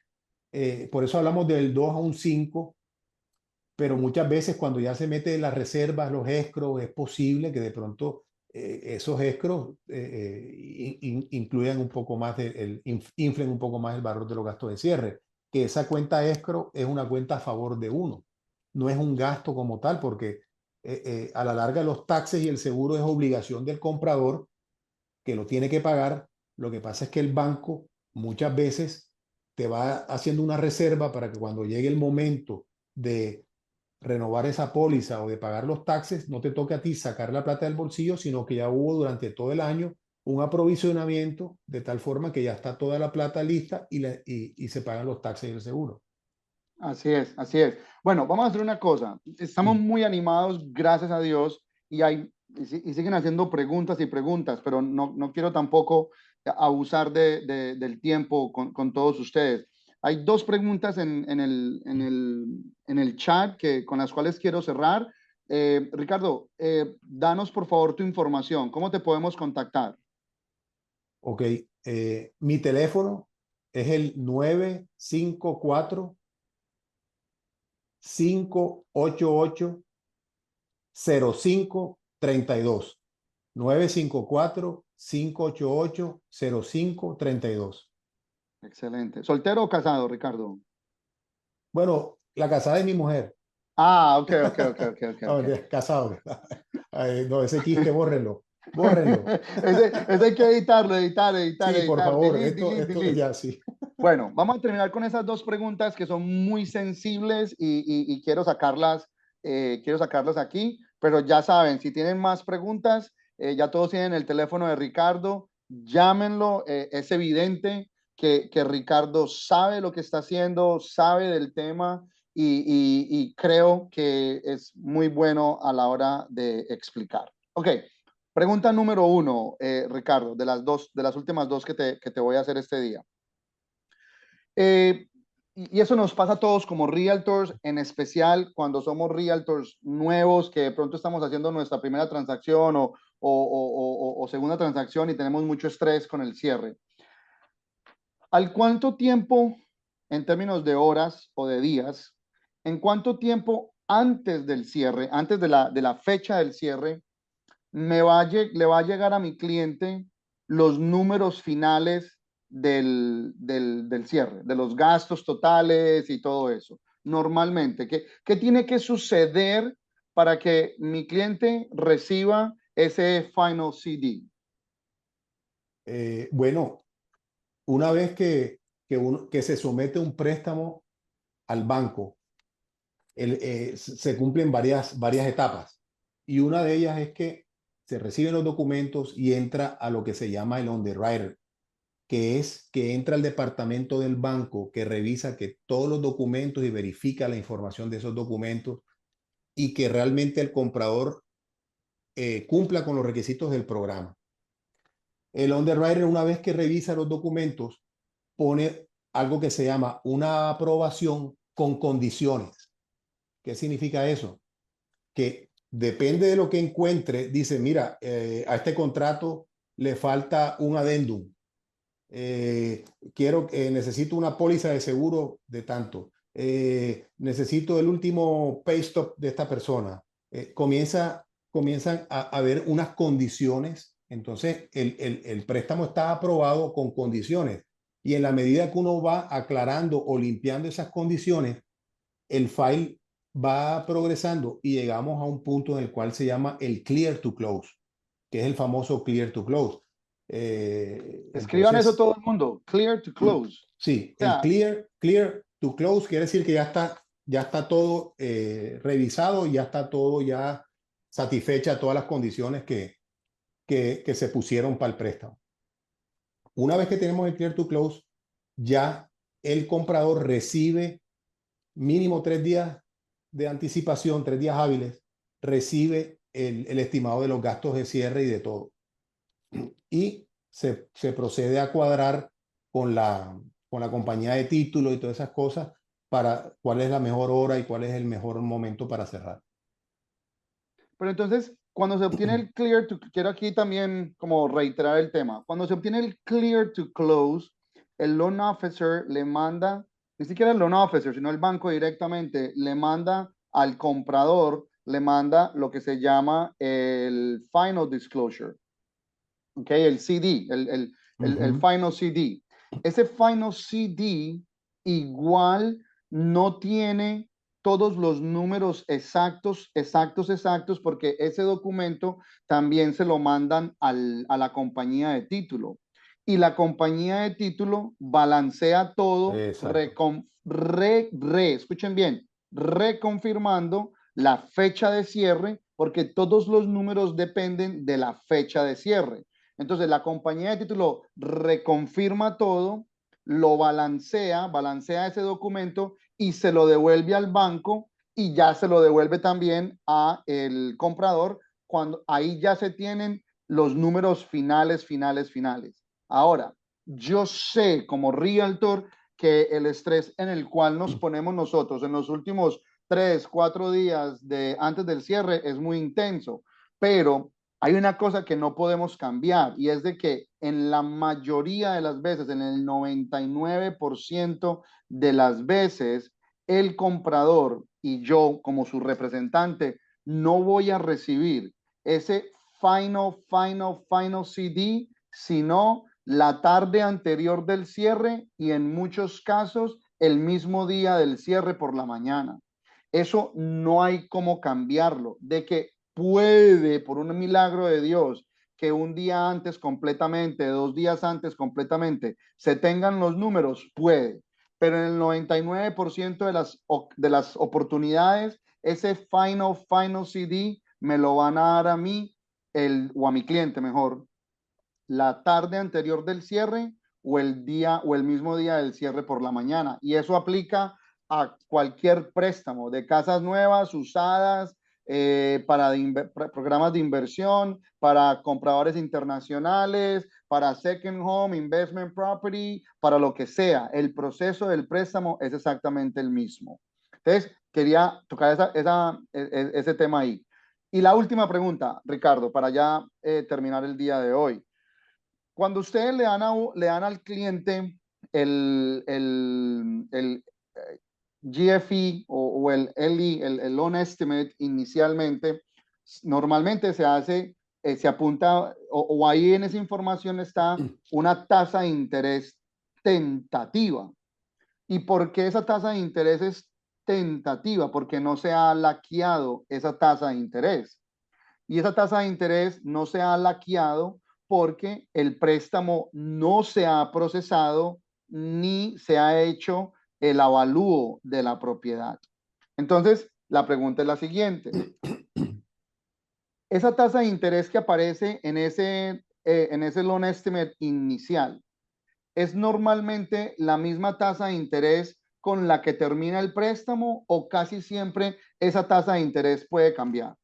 por eso hablamos del 2 a un 5, pero muchas veces cuando ya se mete las reservas, los escrows, es posible que de pronto esos escrows incluyan un poco más, inflen un poco más el valor de los gastos de cierre, que esa cuenta escrow es una cuenta a favor de uno, no es un gasto como tal, porque a la larga los taxes y el seguro es obligación del comprador que lo tiene que pagar. Lo que pasa es que el banco muchas veces te va haciendo una reserva para que cuando llegue el momento de renovar esa póliza o de pagar los taxes, no te toque a ti sacar la plata del bolsillo, sino que ya hubo durante todo el año un aprovisionamiento de tal forma que ya está toda la plata lista y se pagan los taxes y el seguro.
Así es, así es. Bueno, vamos a hacer una cosa. Estamos muy animados, gracias a Dios, y siguen haciendo preguntas y preguntas, pero no quiero tampoco abusar del tiempo con todos ustedes. Hay dos preguntas en el chat con las cuales quiero cerrar. Ricardo, danos por favor tu información. ¿Cómo te podemos contactar?
Ok, mi teléfono es el 954-588-0532. 954-588-0532.
Excelente. ¿Soltero o casado, Ricardo?
Bueno, la casada es mi mujer.
Ah, ok, ok, ok, ok, ok,
No,
ok.
mentira, casado. Ay, no, ese chiste, bórrenlo. Bórrenlo.
Ese hay que editarlo,
Sí, por
editar.
favor,
Delete, delete,
esto
delete.
ya sí.
Bueno, vamos a terminar con esas dos preguntas que son muy sensibles y quiero sacarlas aquí, pero ya saben, si tienen más preguntas, ya todos tienen el teléfono de Ricardo, llámenlo, es evidente que Ricardo sabe lo que está haciendo, sabe del tema y creo que es muy bueno a la hora de explicar. Ok, pregunta número uno, Ricardo, de las últimas dos que te voy a hacer este día. Y eso nos pasa a todos como realtors, en especial cuando somos realtors nuevos, que de pronto estamos haciendo nuestra primera transacción o segunda transacción y tenemos mucho estrés con el cierre. ¿Al cuánto tiempo, en términos de horas o de días, en cuánto tiempo antes del cierre, antes de la fecha del cierre, le va a llegar a mi cliente los números finales del cierre, de los gastos totales y todo eso? Normalmente, ¿qué tiene que suceder para que mi cliente reciba ese final CD?
Bueno, una vez que se somete un préstamo al banco, se cumplen varias etapas. Y una de ellas es que se reciben los documentos y entra a lo que se llama el underwriter, que es que entra al departamento del banco que revisa que todos los documentos y verifica la información de esos documentos y que realmente el comprador cumpla con los requisitos del programa. El underwriter, una vez que revisa los documentos, pone algo que se llama una aprobación con condiciones. ¿Qué significa eso? Que depende de lo que encuentre, dice, mira, a este contrato le falta un adendum. Necesito una póliza de seguro de tanto. Necesito el último pay stop de esta persona. Comienzan a ver unas condiciones. Entonces, el préstamo está aprobado con condiciones. Y en la medida que uno va aclarando o limpiando esas condiciones, el file va progresando y llegamos a un punto en el cual se llama el clear to close, que es el famoso clear to close.
Escriban eso
Entonces,
todo el mundo, clear to close.
sí,
O
el
sea,
clear to close quiere decir que ya está todo revisado, ya está todo ya satisfecha todas las condiciones que se pusieron para el préstamo. Una vez que tenemos el clear to close, ya el comprador recibe mínimo 3 días de anticipación, 3 días hábiles, recibe el estimado de los gastos de cierre y de todo. Y se procede a cuadrar con la compañía de título y todas esas cosas para cuál es la mejor hora y cuál es el mejor momento para cerrar.
Pero entonces, cuando se obtiene el clear to, quiero aquí también como reiterar el tema, cuando se obtiene el clear to close, el loan officer le manda, ni siquiera el loan officer, sino el banco directamente, le manda al comprador, le manda lo que se llama el final disclosure, ¿ok? El CD, el final CD. Ese final CD igual no tiene todos los números exactos, porque ese documento también se lo mandan a la compañía de título. Y la compañía de título balancea todo, escuchen bien, reconfirmando la fecha de cierre, porque todos los números dependen de la fecha de cierre. Entonces, la compañía de título reconfirma todo, lo balancea ese documento y se lo devuelve al banco y ya se lo devuelve también a el comprador cuando ahí ya se tienen los números finales. Ahora, yo sé como realtor que el estrés en el cual nos ponemos nosotros en los últimos 3, 4 días antes del cierre es muy intenso, pero hay una cosa que no podemos cambiar y es de que en la mayoría de las veces, en el 99% de las veces, el comprador y yo como su representante no voy a recibir ese final CD, sino la tarde anterior del cierre y en muchos casos el mismo día del cierre por la mañana. Eso no hay cómo cambiarlo. De que puede, por un milagro de Dios, que un día antes completamente, 2 días antes completamente, se tengan los números, puede. Pero en el 99% de las oportunidades, ese final CD me lo van a dar a mí, o a mi cliente mejor, la tarde anterior del cierre o el día o el mismo día del cierre por la mañana. Y eso aplica a cualquier préstamo de casas nuevas, usadas, para programas de inversión, para compradores internacionales, para second home, investment property, para lo que sea. El proceso del préstamo es exactamente el mismo. Entonces, quería tocar ese tema ahí. Y la última pregunta, Ricardo, para ya terminar el día de hoy. Cuando ustedes le dan al cliente el GFE o el LE, el Loan Estimate inicialmente, normalmente se hace, se apunta, o ahí en esa información está una tasa de interés tentativa. ¿Y por qué esa tasa de interés es tentativa? Porque no se ha laqueado esa tasa de interés. Y esa tasa de interés no se ha laqueado porque el préstamo no se ha procesado ni se ha hecho el avalúo de la propiedad. Entonces, la pregunta es la siguiente. Esa tasa de interés que aparece en ese loan estimate inicial, ¿es normalmente la misma tasa de interés con la que termina el préstamo o casi siempre esa tasa de interés puede cambiar?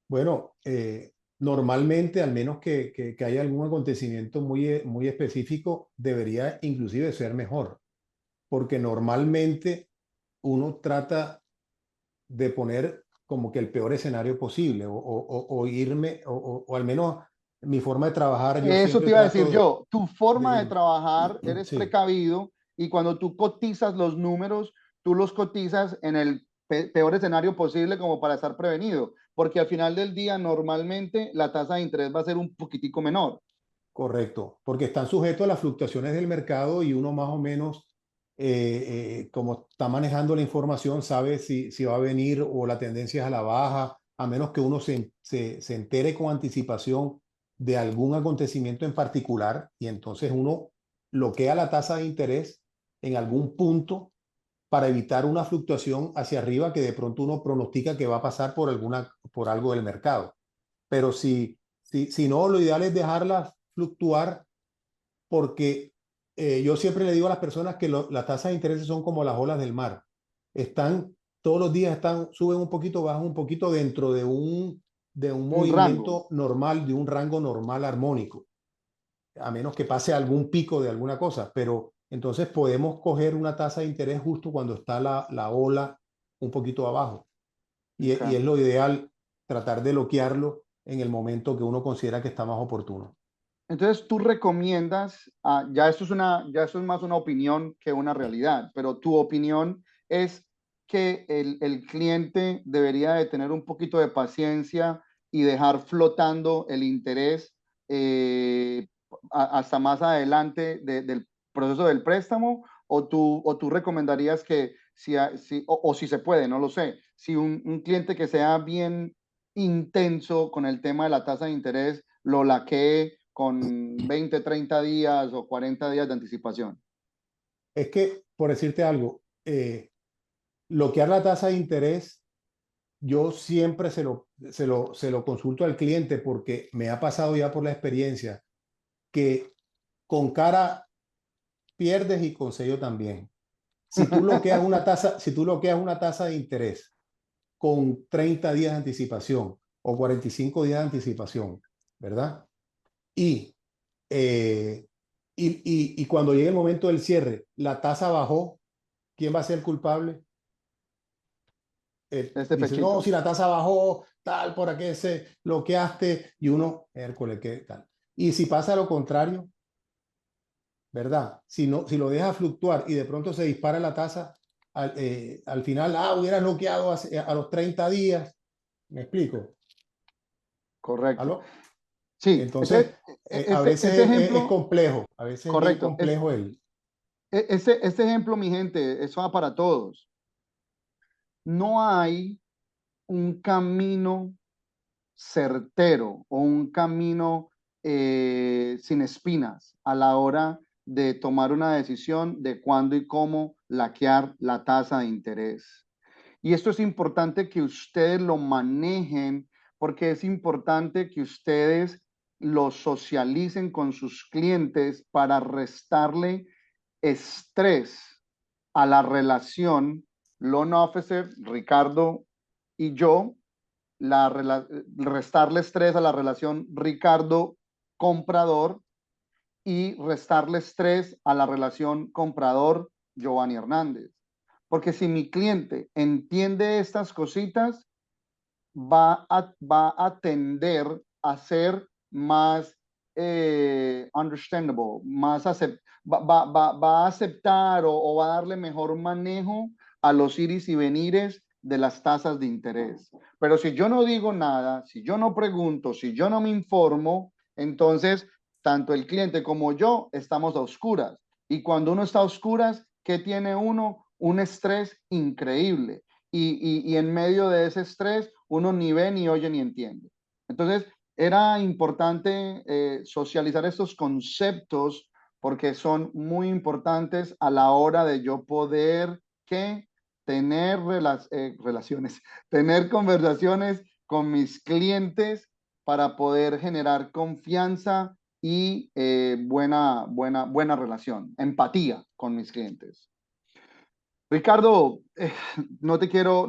Bueno, normalmente, al menos que haya algún acontecimiento muy específico, debería inclusive ser mejor, porque normalmente uno trata de poner como que el peor escenario posible o irme, o al menos mi forma de trabajar, yo
Eso
siempre
te iba a decir
trato
yo, tu forma de
de
trabajar, eres
sí,
precavido y cuando tú cotizas los números, tú los cotizas en el peor escenario posible como para estar prevenido, porque al final del día normalmente la tasa de interés va a ser un poquitico menor.
correcto, porque están sujetos a las fluctuaciones del mercado y uno más o menos, como está manejando la información, sabe si va a venir o la tendencia es a la baja, a menos que uno se entere con anticipación de algún acontecimiento en particular y entonces uno bloquea la tasa de interés en algún punto para evitar una fluctuación hacia arriba que de pronto uno pronostica que va a pasar por algo del mercado. Pero si no, lo ideal es dejarla fluctuar porque yo siempre le digo a las personas que las tasas de interés son como las olas del mar. Todos los días suben un poquito, bajan un poquito dentro de un
Un rango.
movimiento normal, de un rango normal armónico, a menos que pase algún pico de alguna cosa. Pero entonces podemos coger una tasa de interés justo cuando está la ola un poquito abajo. Y
Okay.
es lo ideal tratar de bloquearlo en el momento que uno considera que está más oportuno.
Entonces tú recomiendas, ya esto es más una opinión que una realidad, pero tu opinión es que el cliente debería de tener un poquito de paciencia y dejar flotando el interés hasta más adelante del proceso del préstamo, o tú recomendarías que o si se puede, no lo sé, si un cliente que sea bien intenso con el tema de la tasa de interés lo laquee con 20, 30 días o 40 días de anticipación.
Es que, por decirte algo, bloquear la tasa de interés, yo siempre se lo consulto al cliente porque me ha pasado ya por la experiencia que con cara pierdes y con sello también. Si tú bloqueas una tasa de interés con 30 días de anticipación o 45 días de anticipación, ¿verdad? Y, eh, y cuando llegue el momento del cierre, la tasa bajó, ¿quién va a ser el culpable?
Este
Dice, no, si
pechito.
la tasa bajó, tal, por aquí se bloqueaste, y uno, Hércules, ¿qué tal? Y si pasa lo contrario, ¿verdad? Si lo deja fluctuar y de pronto se dispara la tasa, al final, hubieras bloqueado a los 30 días, ¿me explico?
Correcto.
¿Aló?
Sí,
Entonces, a veces
ese
es
ejemplo,
complejo, a veces es bien
correcto.
complejo el...
Ese ejemplo, mi gente, eso va para todos. No hay un camino certero o un camino sin espinas a la hora de tomar una decisión de cuándo y cómo laquear la tasa de interés. Y esto es importante que ustedes lo manejen porque es importante que ustedes lo socialicen con sus clientes para restarle estrés a la relación loan officer, Ricardo y yo, restarle estrés a la relación Ricardo comprador y restarle estrés a la relación comprador Giovanni Hernández. Porque si mi cliente entiende estas cositas, va a tender a ser más understandable, va a aceptar o va a darle mejor manejo a los iris y venires de las tasas de interés. Pero si yo no digo nada, si yo no pregunto, si yo no me informo, entonces tanto el cliente como yo estamos a oscuras. Y cuando uno está a oscuras, ¿qué tiene uno? Un estrés increíble. Y en medio de ese estrés, uno ni ve, ni oye, ni entiende. Entonces, era importante socializar estos conceptos porque son muy importantes a la hora de yo poder tener relaciones, tener conversaciones con mis clientes para poder generar confianza y buena relación, empatía con mis clientes. Ricardo, no te quiero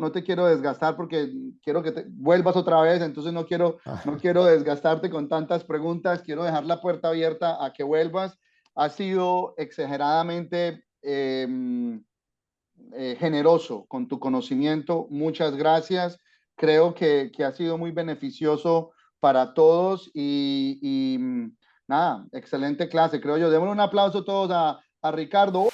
desgastar porque quiero que te vuelvas otra vez, entonces no quiero desgastarte con tantas preguntas, quiero dejar la puerta abierta a que vuelvas. Has sido exageradamente generoso con tu conocimiento, muchas gracias. Creo que ha sido muy beneficioso para todos y nada, excelente clase, creo yo. Démosle un aplauso todos a Ricardo.